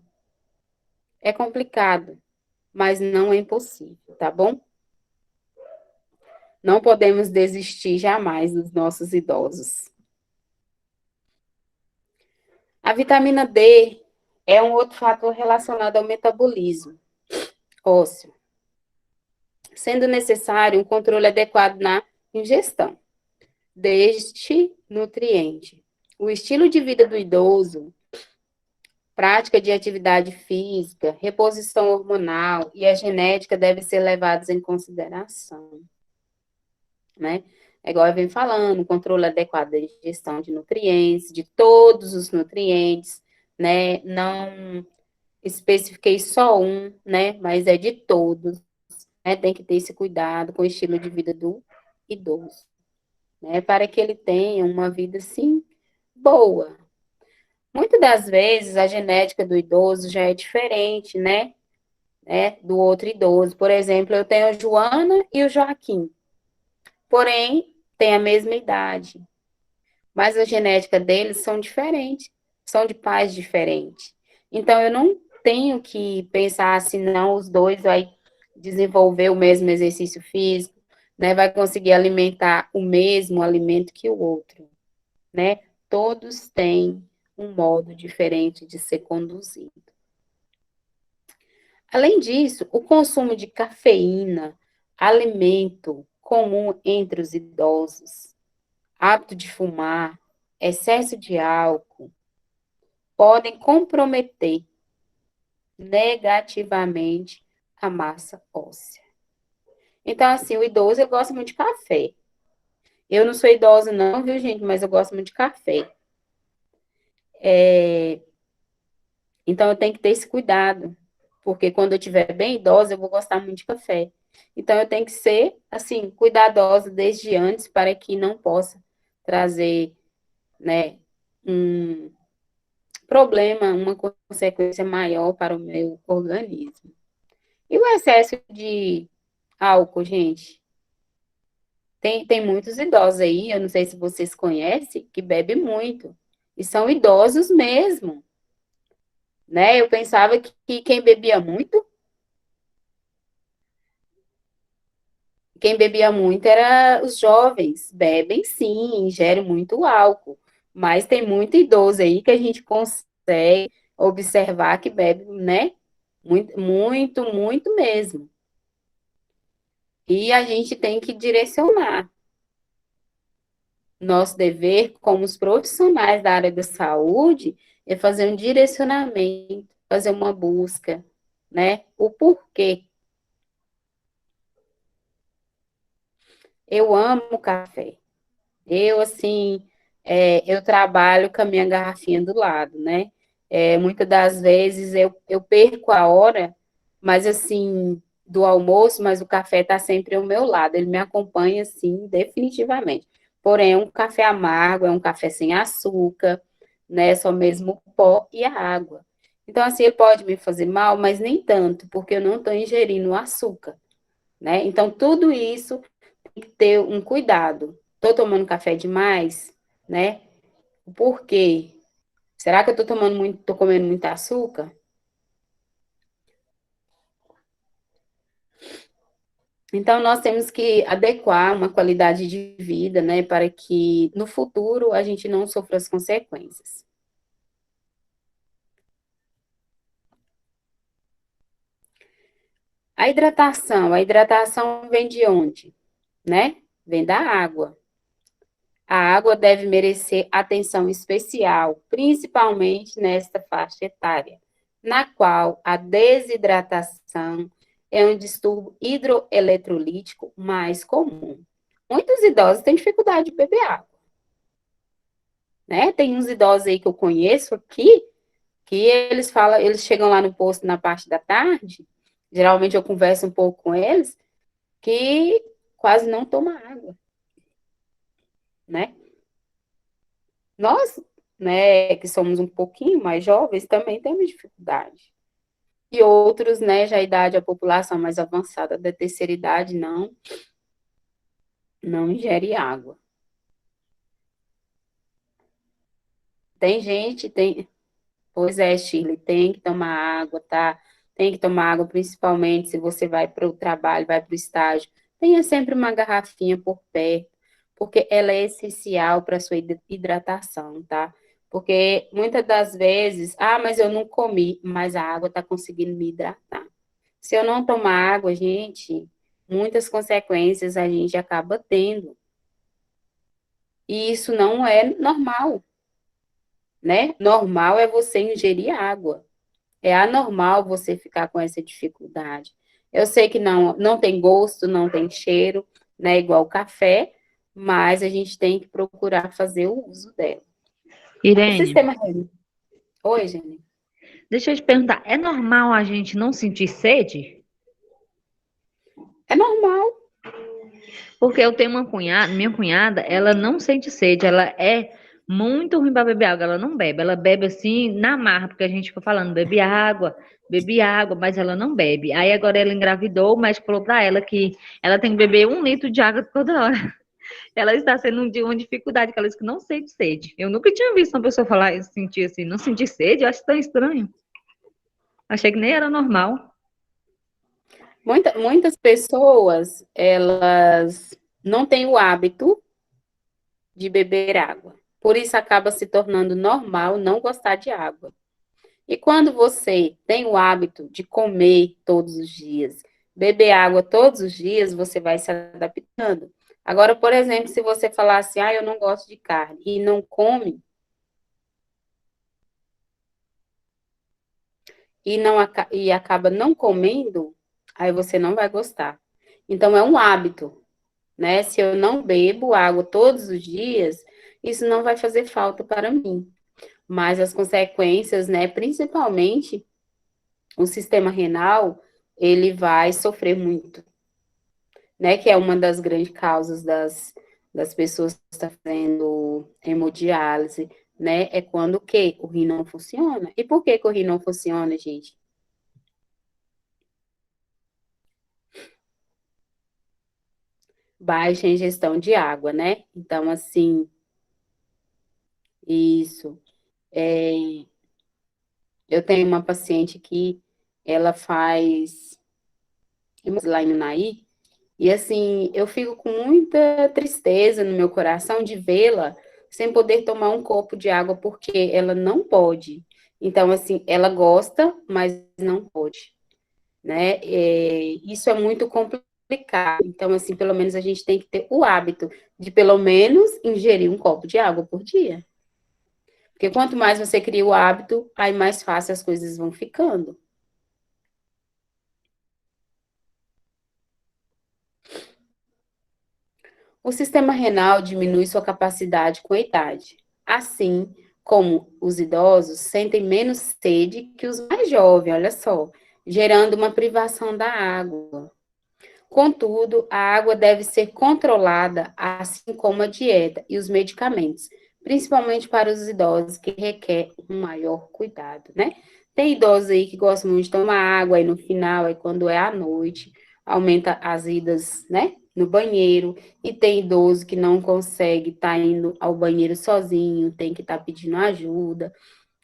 é complicado, mas não é impossível, tá bom? Não podemos desistir jamais dos nossos idosos. A vitamina D é um outro fator relacionado ao metabolismo ósseo, sendo necessário um controle adequado na ingestão deste nutriente. O estilo de vida do idoso, prática de atividade física, reposição hormonal e a genética devem ser levados em consideração, né? É igual eu venho falando, controle adequado da ingestão de nutrientes, de todos os nutrientes, né? Não especifiquei só um, né? Mas é de todos, né? Tem que ter esse cuidado com o estilo de vida do idoso, né? Para que ele tenha uma vida, assim, boa. Muitas das vezes, a genética do idoso já é diferente, né? Do outro idoso. Por exemplo, eu tenho a Joana e o Joaquim. Porém, tem a mesma idade. Mas a genética deles são diferentes. São de pais diferentes. Então, eu não tenho que pensar assim, não, os dois vai desenvolver o mesmo exercício físico, né? Vai conseguir alimentar o mesmo alimento que o outro, né? Todos têm um modo diferente de ser conduzido. Além disso, o consumo de cafeína, alimento comum entre os idosos, hábito de fumar, excesso de álcool, podem comprometer negativamente a massa óssea. Então, assim, o idoso, eu gosto muito de café. Eu não sou idosa não, viu, gente? Mas eu gosto muito de café. Então, eu tenho que ter esse cuidado, porque quando eu estiver bem idosa, eu vou gostar muito de café. Então, eu tenho que ser, assim, cuidadosa desde antes para que não possa trazer, né, um problema, uma consequência maior para o meu organismo. E o excesso de álcool, gente? Tem muitos idosos aí, eu não sei se vocês conhecem, que bebem muito. E são idosos mesmo, né? Eu pensava que quem bebia muito era os jovens. Bebem sim, ingerem muito álcool. Mas tem muito idoso aí que a gente consegue observar que bebe, né? Muito, muito, muito mesmo. E a gente tem que direcionar. Nosso dever, como os profissionais da área da saúde, é fazer um direcionamento, fazer uma busca, né? O porquê. Eu amo café. Eu, assim, eu trabalho com a minha garrafinha do lado, né? Muitas das vezes eu perco a hora, mas assim, do almoço, mas o café está sempre ao meu lado. Ele me acompanha, assim, definitivamente. Porém, é um café amargo, é um café sem açúcar, né? Só mesmo o pó e a água. Então, assim, ele pode me fazer mal, mas nem tanto, porque eu não estou ingerindo açúcar, né? Então, tudo isso tem que ter um cuidado. Estou tomando café demais, né? Por quê? Será que eu estou tomando muito, estou comendo muito açúcar? Então, nós temos que adequar uma qualidade de vida, né, para que no futuro a gente não sofra as consequências. A hidratação vem de onde, né? Vem da água. A água deve merecer atenção especial, principalmente nesta faixa etária, na qual a desidratação é um distúrbio hidroeletrolítico mais comum. Muitos idosos têm dificuldade de beber água, né? Tem uns idosos aí que eu conheço aqui que eles falam, eles chegam lá no posto na parte da tarde, geralmente eu converso um pouco com eles, que quase não toma água, né? Nós, né, que somos um pouquinho mais jovens, também temos dificuldade. E outros, né, já a idade, a população mais avançada da terceira idade não ingere água. Tem gente, pois é, Shirley, tem que tomar água, tá? Tem que tomar água, principalmente se você vai para o trabalho, vai para o estágio. Tenha sempre uma garrafinha por perto, porque ela é essencial para a sua hidratação, tá? Porque muitas das vezes, mas eu não comi, mas a água está conseguindo me hidratar. Se eu não tomar água, gente, muitas consequências a gente acaba tendo. E isso não é normal, né? Normal é você ingerir água. É anormal você ficar com essa dificuldade. Eu sei que não tem gosto, não tem cheiro, né? Igual o café, mas a gente tem que procurar fazer o uso dela. O Irene, sistema. Oi, Jenny. deixa eu te perguntar, é normal a gente não sentir sede? É normal. Porque eu tenho uma cunhada, minha cunhada, ela não sente sede, ela é muito ruim para beber água, ela não bebe, ela bebe assim na marra, porque a gente fica falando, bebe água, mas ela não bebe. Aí agora ela engravidou, o médico falou para ela que ela tem que beber 1 litro de água toda hora. Ela está sendo uma dificuldade, que ela disse que não sente sede. Eu nunca tinha visto uma pessoa falar, sentir assim, não sentir sede, eu acho tão estranho. Achei que nem era normal. Muitas pessoas, elas não têm o hábito de beber água. Por isso acaba se tornando normal não gostar de água. E quando você tem o hábito de comer todos os dias, beber água todos os dias, você vai se adaptando. Agora, por exemplo, se você falar assim, eu não gosto de carne, e não come, e acaba não comendo, aí você não vai gostar. Então, é um hábito, né? Se eu não bebo água todos os dias, isso não vai fazer falta para mim. Mas as consequências, né, principalmente o sistema renal, ele vai sofrer muito, né? Que é uma das grandes causas das pessoas que estão fazendo hemodiálise, né? É quando o quê? O rim não funciona. E por que que o rim não funciona, gente? baixa ingestão de água, né? Então, assim, isso. É, eu tenho uma paciente que ela faz lá em Unai, e assim, eu fico com muita tristeza no meu coração de vê-la sem poder tomar um copo de água, porque ela não pode. Então, assim, ela gosta, mas não pode, né? Isso é muito complicado. Então, assim, pelo menos a gente tem que ter o hábito de, pelo menos, ingerir um copo de água por dia. Porque quanto mais você cria o hábito, aí mais fácil as coisas vão ficando. O sistema renal diminui sua capacidade com a idade. Assim como os idosos sentem menos sede que os mais jovens, olha só, gerando uma privação da água. Contudo, a água deve ser controlada, assim como a dieta e os medicamentos, principalmente para os idosos que requer um maior cuidado, né? Tem idosos aí que gostam muito de tomar água, aí no final, aí quando é à noite, aumenta as idas, né? No banheiro, e tem idoso que não consegue estar indo ao banheiro sozinho, tem que estar pedindo ajuda.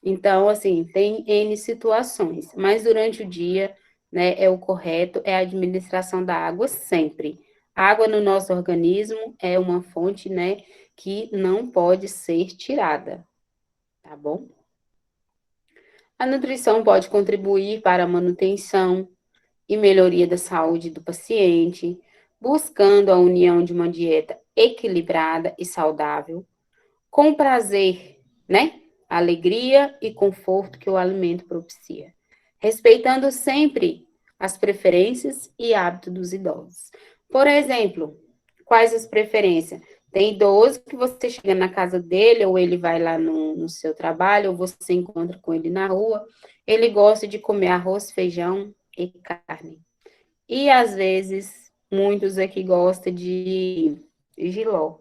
Então, assim, tem N situações, mas durante o dia, né, o correto é a administração da água sempre. A água no nosso organismo é uma fonte, né, que não pode ser tirada, tá bom? A nutrição pode contribuir para a manutenção e melhoria da saúde do paciente, buscando a união de uma dieta equilibrada e saudável, com prazer, né? Alegria e conforto que o alimento propicia, respeitando sempre as preferências e hábitos dos idosos. Por exemplo, quais as preferências? Tem idoso que você chega na casa dele, ou ele vai lá no seu trabalho, ou você encontra com ele na rua, ele gosta de comer arroz, feijão e carne. E às vezes, muitos aqui gostam de jiló.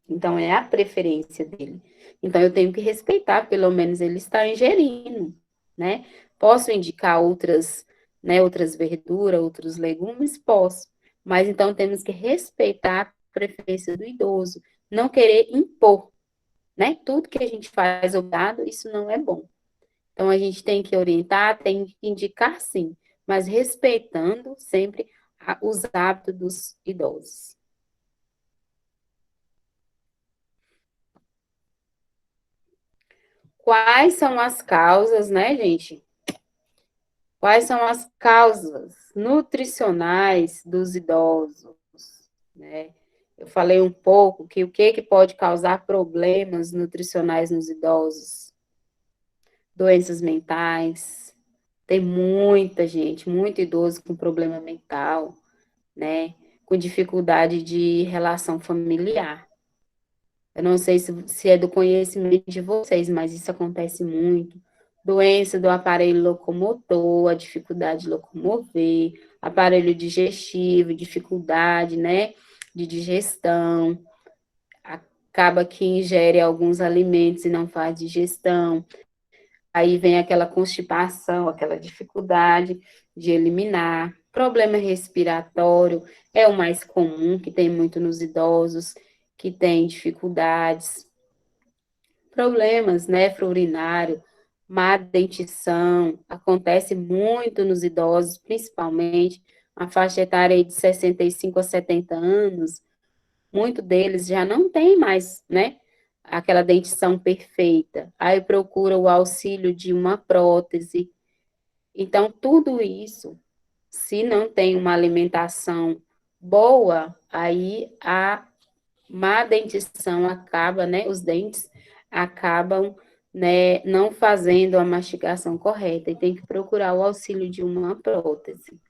Então, é a preferência dele. Então, eu tenho que respeitar, pelo menos ele está ingerindo, né? Posso indicar outras, né, outras verduras, outros legumes? Posso. Mas, então, temos que respeitar a preferência do idoso. Não querer impor, né? Tudo que a gente faz obrigado, isso não é bom. Então, a gente tem que orientar, tem que indicar, sim, mas respeitando sempre os hábitos dos idosos. Quais são as causas, né, gente? Quais são as causas nutricionais dos idosos, né? Eu falei um pouco que o que pode causar problemas nutricionais nos idosos? Doenças mentais. Tem muita gente, muito idoso com problema mental, né? Com dificuldade de relação familiar. Eu não sei se é do conhecimento de vocês, mas isso acontece muito. Doença do aparelho locomotor, a dificuldade de locomover, aparelho digestivo, dificuldade, né, de digestão. Acaba que ingere alguns alimentos e não faz digestão. Aí vem aquela constipação, aquela dificuldade de eliminar. Problema respiratório é o mais comum, que tem muito nos idosos, que tem dificuldades. Problemas nefro-urinário, má dentição, acontece muito nos idosos, principalmente a faixa etária de 65 a 70 anos, muito deles já não tem mais, né, aquela dentição perfeita. Aí procura o auxílio de uma prótese. Então, tudo isso, se não tem uma alimentação boa, aí a má dentição acaba, né, os dentes acabam, né, não fazendo a mastigação correta e tem que procurar o auxílio de uma prótese.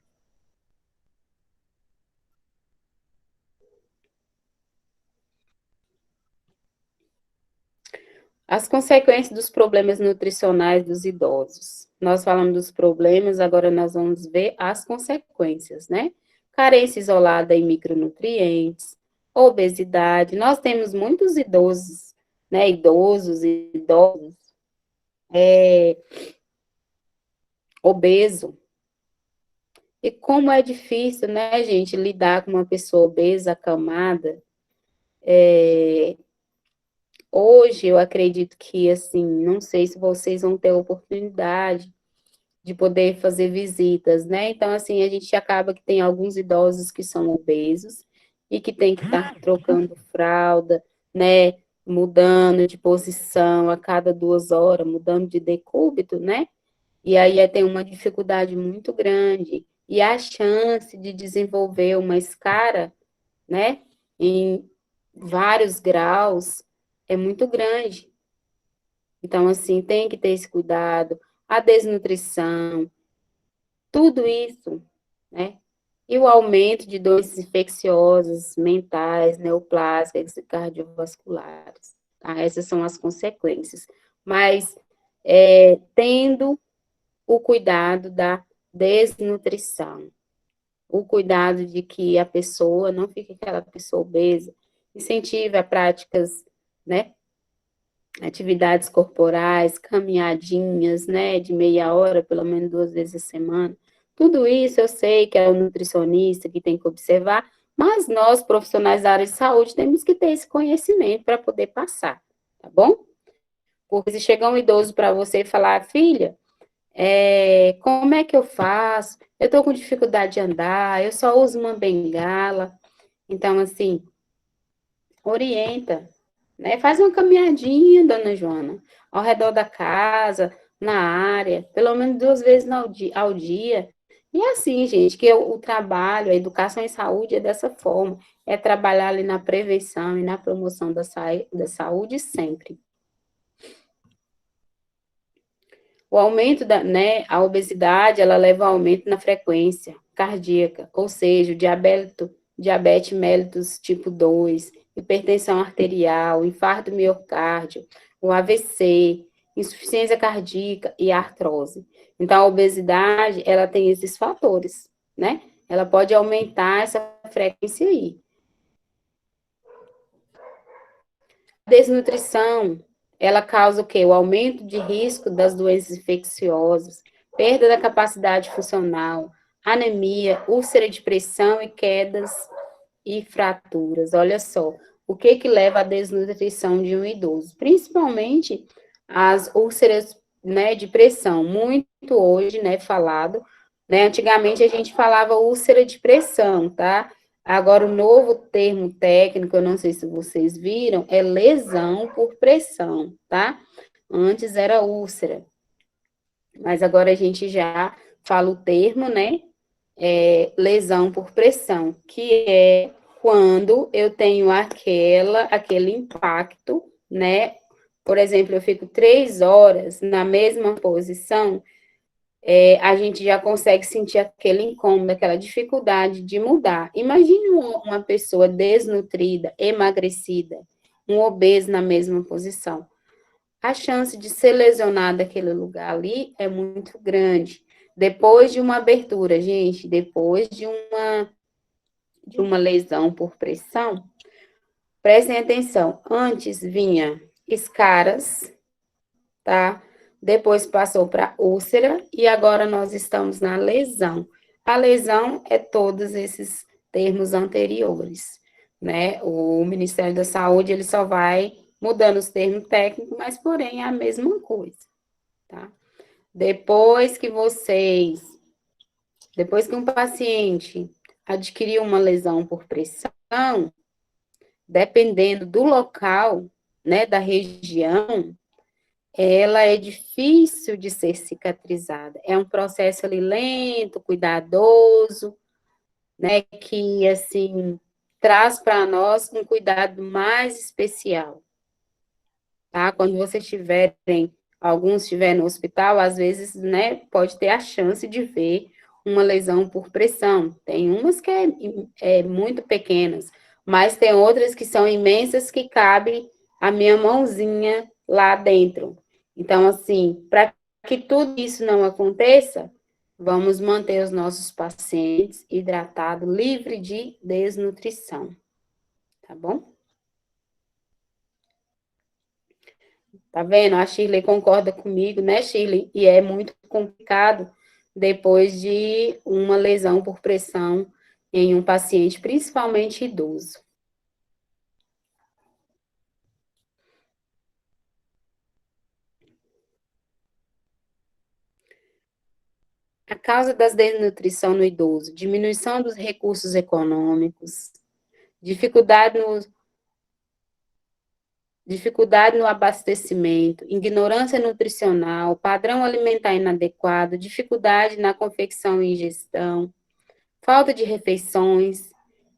As consequências dos problemas nutricionais dos idosos. Nós falamos dos problemas, agora nós vamos ver as consequências, né? Carência isolada em micronutrientes, obesidade. Nós temos muitos idosos, né? Idosos, obeso. E como é difícil, né, gente, lidar com uma pessoa obesa, acamada. Hoje, eu acredito que, assim, não sei se vocês vão ter a oportunidade de poder fazer visitas, né? Então, assim, a gente acaba que tem alguns idosos que são obesos e que tem que estar trocando fralda, né? Mudando de posição a cada 2 horas, mudando de decúbito, né? E aí tem uma dificuldade muito grande. E a chance de desenvolver uma escara, né? Em vários graus é muito grande. Então, assim, tem que ter esse cuidado. A desnutrição, tudo isso, né? E o aumento de doenças infecciosas, mentais, neoplásicas e cardiovasculares. Tá? Essas são as consequências. Mas, tendo o cuidado da desnutrição, o cuidado de que a pessoa não fique aquela pessoa obesa, incentive a práticas, né? Atividades corporais, caminhadinhas, né, de meia hora, pelo menos 2 vezes a semana. Tudo isso eu sei que é o nutricionista que tem que observar, mas nós, profissionais da área de saúde, temos que ter esse conhecimento para poder passar, tá bom? Porque se chegar um idoso para você e falar, filha, como é que eu faço? Eu estou com dificuldade de andar, eu só uso uma bengala. Então, assim, orienta, né? Faz uma caminhadinha, dona Joana, ao redor da casa, na área, pelo menos 2 vezes ao dia. E assim, gente, que o trabalho, a educação em saúde é dessa forma, é trabalhar ali na prevenção e na promoção da saúde sempre. O aumento a obesidade, ela leva ao aumento na frequência cardíaca, ou seja, diabetes mellitus tipo 2, hipertensão arterial, infarto miocárdio, o AVC, insuficiência cardíaca e artrose. Então, a obesidade, ela tem esses fatores, né? Ela pode aumentar essa frequência aí. Desnutrição, ela causa o quê? O aumento de risco das doenças infecciosas, perda da capacidade funcional, anemia, úlcera de pressão e quedas e fraturas. Olha só, o que leva à desnutrição de um idoso? Principalmente as úlceras, né, de pressão, muito hoje, né, falado, né, antigamente a gente falava úlcera de pressão, tá? Agora, o novo termo técnico, eu não sei se vocês viram, é lesão por pressão, tá? Antes era úlcera, mas agora a gente já fala o termo, né? Lesão por pressão, que é quando eu tenho aquele impacto, né? Por exemplo, eu fico 3 horas na mesma posição, a gente já consegue sentir aquele incômodo, aquela dificuldade de mudar. Imagine uma pessoa desnutrida, emagrecida, um obeso na mesma posição. A chance de ser lesionado naquele lugar ali é muito grande. Depois de uma abertura, gente, depois de uma lesão por pressão, prestem atenção, antes vinha escaras, tá? Depois passou para úlcera e agora nós estamos na lesão. A lesão é todos esses termos anteriores, né? O Ministério da Saúde, ele só vai mudando os termos técnicos, mas porém é a mesma coisa, tá? Depois que um paciente adquiriu uma lesão por pressão, dependendo do local, né, da região, ela é difícil de ser cicatrizada. É um processo ali lento, cuidadoso, né, que, assim, traz para nós um cuidado mais especial, tá? Quando vocês alguns estiverem no hospital, às vezes, né, pode ter a chance de ver uma lesão por pressão. Tem umas que é muito pequenas, mas tem outras que são imensas que cabe a minha mãozinha lá dentro. Então, assim, para que tudo isso não aconteça, vamos manter os nossos pacientes hidratados, livre de desnutrição, tá bom? Tá vendo? A Shirley concorda comigo, né, Shirley? E é muito complicado, depois de uma lesão por pressão em um paciente, principalmente idoso. A causa da desnutrição no idoso: diminuição dos recursos econômicos, dificuldade no abastecimento, ignorância nutricional, padrão alimentar inadequado, dificuldade na confecção e ingestão, falta de refeições,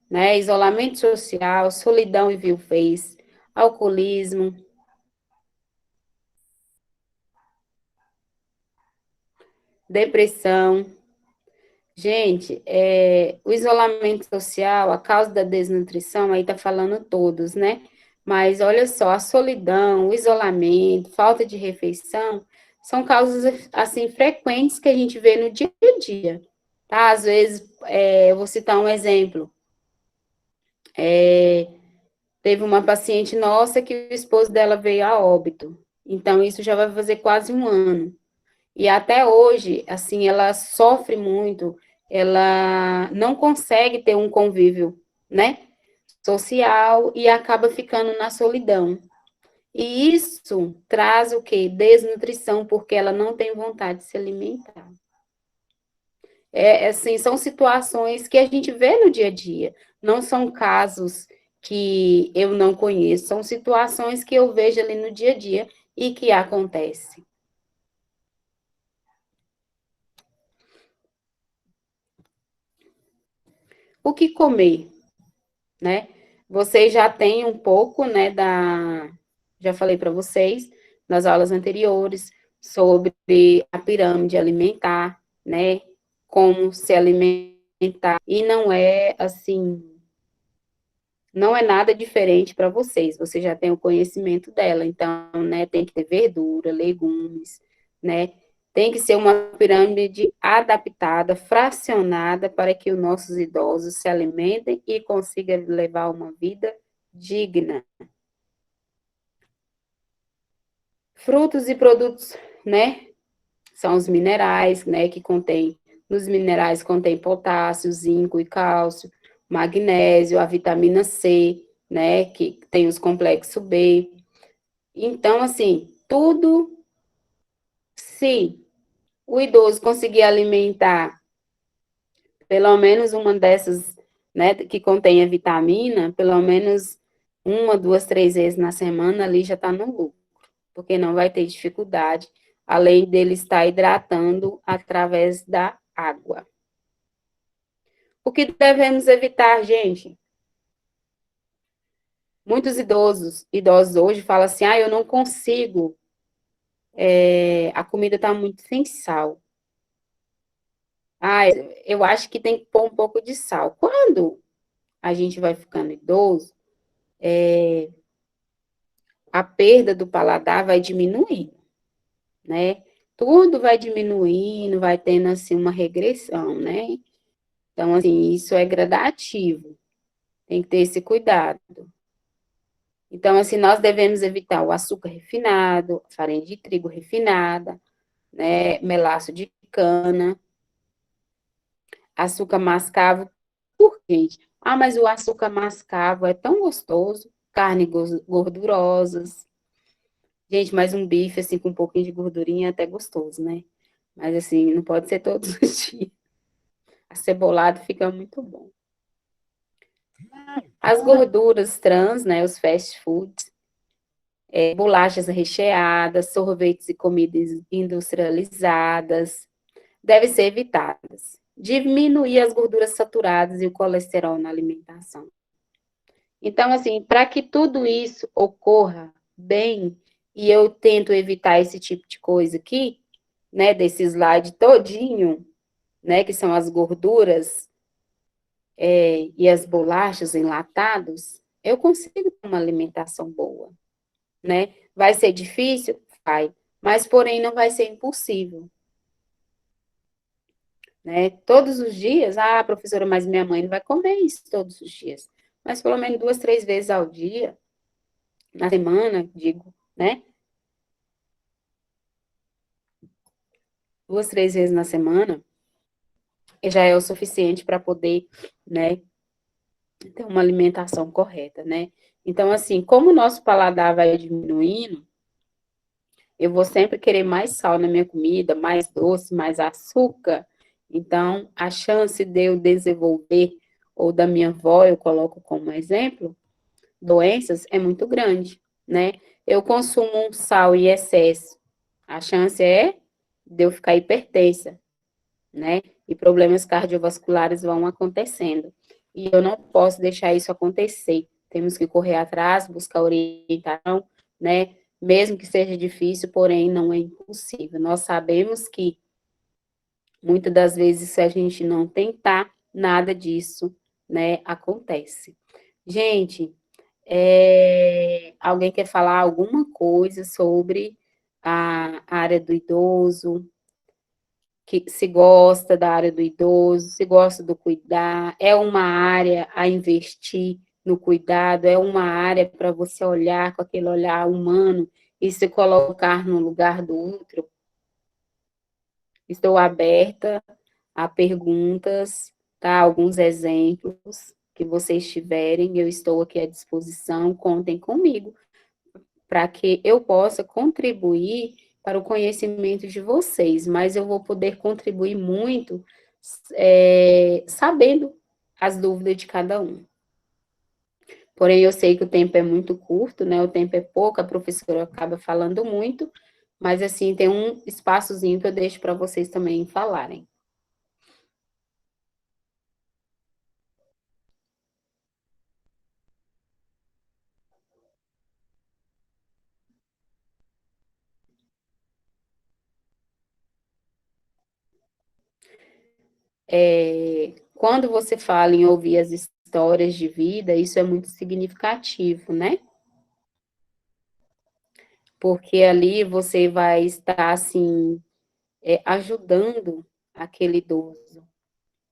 né, isolamento social, solidão e viuvez, alcoolismo, depressão. Gente, o isolamento social, a causa da desnutrição, aí tá falando todos, né? Mas olha só, a solidão, o isolamento, falta de refeição, são causas, assim, frequentes que a gente vê no dia a dia, tá? Às vezes, eu vou citar um exemplo. Teve uma paciente nossa que o esposo dela veio a óbito. Então, isso já vai fazer quase um ano. E até hoje, assim, ela sofre muito, ela não consegue ter um convívio, né, social e acaba ficando na solidão. E isso traz o quê? Desnutrição, porque ela não tem vontade de se alimentar. Assim, são situações que a gente vê no dia a dia, não são casos que eu não conheço, são situações que eu vejo ali no dia a dia e que acontecem. O que comer, né? Vocês já têm um pouco, né, já falei para vocês nas aulas anteriores sobre a pirâmide alimentar, né? Como se alimentar e não é assim, não é nada diferente para vocês. Vocês já têm o conhecimento dela, então, né, tem que ter verdura, legumes, né? Tem que ser uma pirâmide adaptada, fracionada, para que os nossos idosos se alimentem e consigam levar uma vida digna. Frutos e produtos, né? São os minerais, né? Que nos minerais contém potássio, zinco e cálcio, magnésio, a vitamina C, né? Que tem os complexos B. Então, assim, tudo, se o idoso conseguir alimentar pelo menos uma dessas, né, que contém a vitamina, pelo menos uma, duas, três vezes na semana, ali já está no lucro, porque não vai ter dificuldade, além dele estar hidratando através da água. O que devemos evitar, gente? Muitos idosos hoje falam assim, eu não consigo, a comida está muito sem sal. Eu acho que tem que pôr um pouco de sal. Quando a gente vai ficando idoso, a perda do paladar vai diminuindo, né? Tudo vai diminuindo, vai tendo, assim, uma regressão, né? Então, assim, isso é gradativo. Tem que ter esse cuidado. Então, assim, nós devemos evitar o açúcar refinado, farinha de trigo refinada, né? Melaço de cana, açúcar mascavo. Por quê? Mas o açúcar mascavo é tão gostoso, carnes gordurosas. Gente, mas um bife, assim, com um pouquinho de gordurinha é até gostoso, né? Mas, assim, não pode ser todos os dias. Acebolado fica muito bom. As gorduras trans, né? Os fast foods, bolachas recheadas, sorvetes e comidas industrializadas, devem ser evitadas. Diminuir as gorduras saturadas e o colesterol na alimentação. Então, assim, para que tudo isso ocorra bem, e eu tento evitar esse tipo de coisa aqui, né, desse slide todinho, né, que são as gorduras e as bolachas enlatados, eu consigo ter uma alimentação boa, né? Vai ser difícil? Vai, mas porém não vai ser impossível, né? Todos os dias, professora, mas minha mãe não vai comer isso todos os dias, mas pelo menos 2, 3 vezes ao dia, na semana, digo, né? 2, 3 vezes na semana, já é o suficiente para poder, né, ter uma alimentação correta, né? Então, assim, como o nosso paladar vai diminuindo, eu vou sempre querer mais sal na minha comida, mais doce, mais açúcar. Então, a chance de eu desenvolver, ou da minha avó, eu coloco como exemplo, doenças, é muito grande, né? Eu consumo um sal em excesso, a chance é de eu ficar hipertensa, né? E problemas cardiovasculares vão acontecendo. E eu não posso deixar isso acontecer. Temos que correr atrás, buscar orientação, né? Mesmo que seja difícil, porém não é impossível. Nós sabemos que muitas das vezes, se a gente não tentar, nada disso, né, acontece. Gente, alguém quer falar alguma coisa sobre a área do idoso? Que se gosta da área do idoso, se gosta do cuidar, é uma área a investir no cuidado, é uma área para você olhar com aquele olhar humano e se colocar no lugar do outro. Estou aberta a perguntas, tá? Alguns exemplos que vocês tiverem, eu estou aqui à disposição, contem comigo, para que eu possa contribuir para o conhecimento de vocês, mas eu vou poder contribuir muito sabendo as dúvidas de cada um. Porém, eu sei que o tempo é muito curto, né? O tempo é pouco, a professora acaba falando muito, mas assim, tem um espaçozinho que eu deixo para vocês também falarem. Quando você fala em ouvir as histórias de vida, isso é muito significativo, né? Porque ali você vai estar, assim, ajudando aquele idoso,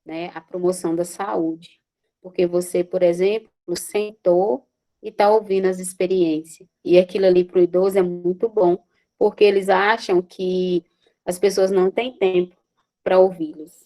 né? A promoção da saúde. Porque você, por exemplo, sentou e está ouvindo as experiências. E aquilo ali para o idoso é muito bom, porque eles acham que as pessoas não têm tempo para ouvi-los.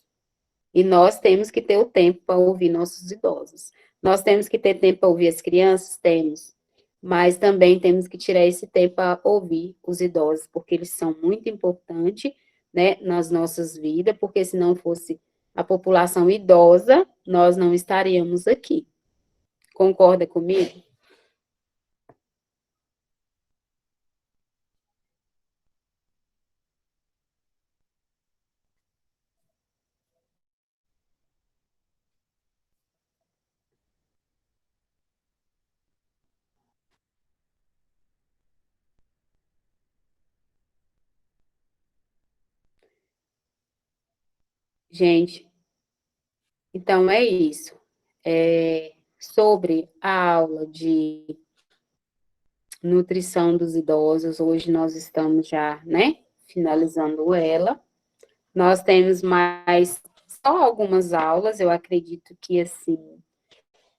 E nós temos que ter o tempo para ouvir nossos idosos. Nós temos que ter tempo para ouvir as crianças? Temos. Mas também temos que tirar esse tempo para ouvir os idosos, porque eles são muito importantes, né, nas nossas vidas, porque se não fosse a população idosa, nós não estaríamos aqui. Concorda comigo? Gente, então é isso. Sobre a aula de nutrição dos idosos, hoje nós estamos já, né, finalizando ela. Nós temos mais só algumas aulas, eu acredito que, assim,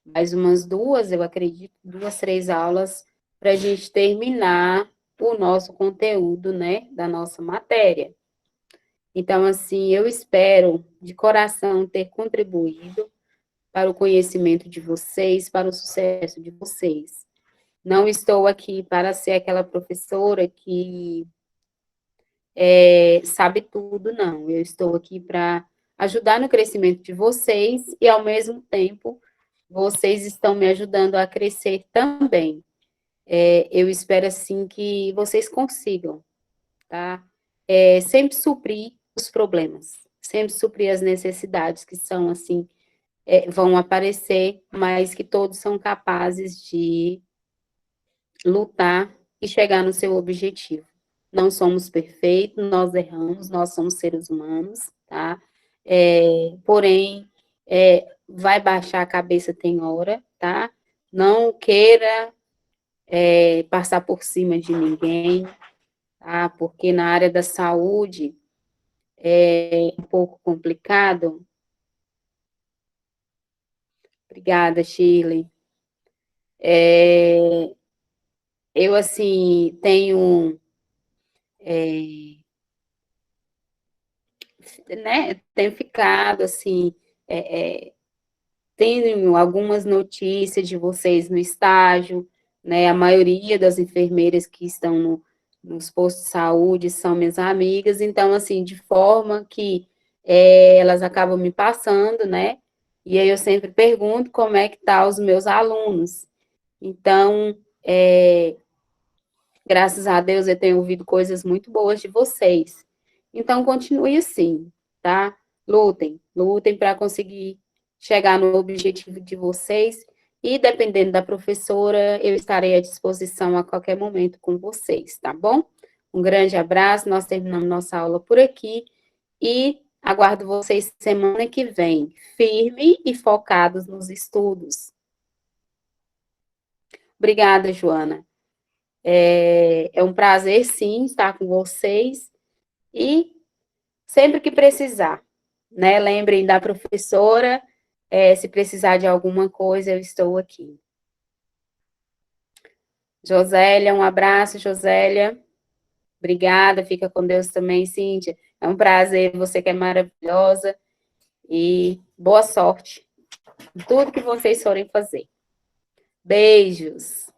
mais umas duas, eu acredito, duas, três aulas, para a gente terminar o nosso conteúdo, né, da nossa matéria. Então, assim, eu espero de coração ter contribuído para o conhecimento de vocês, para o sucesso de vocês. Não estou aqui para ser aquela professora que sabe tudo, não. Eu estou aqui para ajudar no crescimento de vocês e, ao mesmo tempo, vocês estão me ajudando a crescer também. Eu espero, assim, que vocês consigam, tá? Sempre suprir os problemas, sempre suprir as necessidades que são, assim, vão aparecer, mas que todos são capazes de lutar e chegar no seu objetivo. Não somos perfeitos, nós erramos, nós somos seres humanos, tá? Porém, vai baixar a cabeça tem hora, tá? Não queira passar por cima de ninguém, tá? Porque na área da saúde é um pouco complicado. Obrigada, Shirley. Eu, assim, tenho né, tenho ficado, assim, tenho algumas notícias de vocês no estágio, né, a maioria das enfermeiras que estão nos postos de saúde são minhas amigas, então, assim, de forma que elas acabam me passando, né, e aí eu sempre pergunto como é que tá os meus alunos. Então, graças a Deus eu tenho ouvido coisas muito boas de vocês. Então, continue assim, tá? Lutem, lutem para conseguir chegar no objetivo de vocês. E dependendo da professora, eu estarei à disposição a qualquer momento com vocês, tá bom? Um grande abraço, nós terminamos nossa aula por aqui e aguardo vocês semana que vem, firme e focados nos estudos. Obrigada, Joana. É um prazer, sim, estar com vocês. E sempre que precisar, né? Lembrem da professora, se precisar de alguma coisa, eu estou aqui. Josélia, um abraço, Josélia. Obrigada, fica com Deus também, Cíntia. É um prazer, você que é maravilhosa. E boa sorte em tudo que vocês forem fazer. Beijos.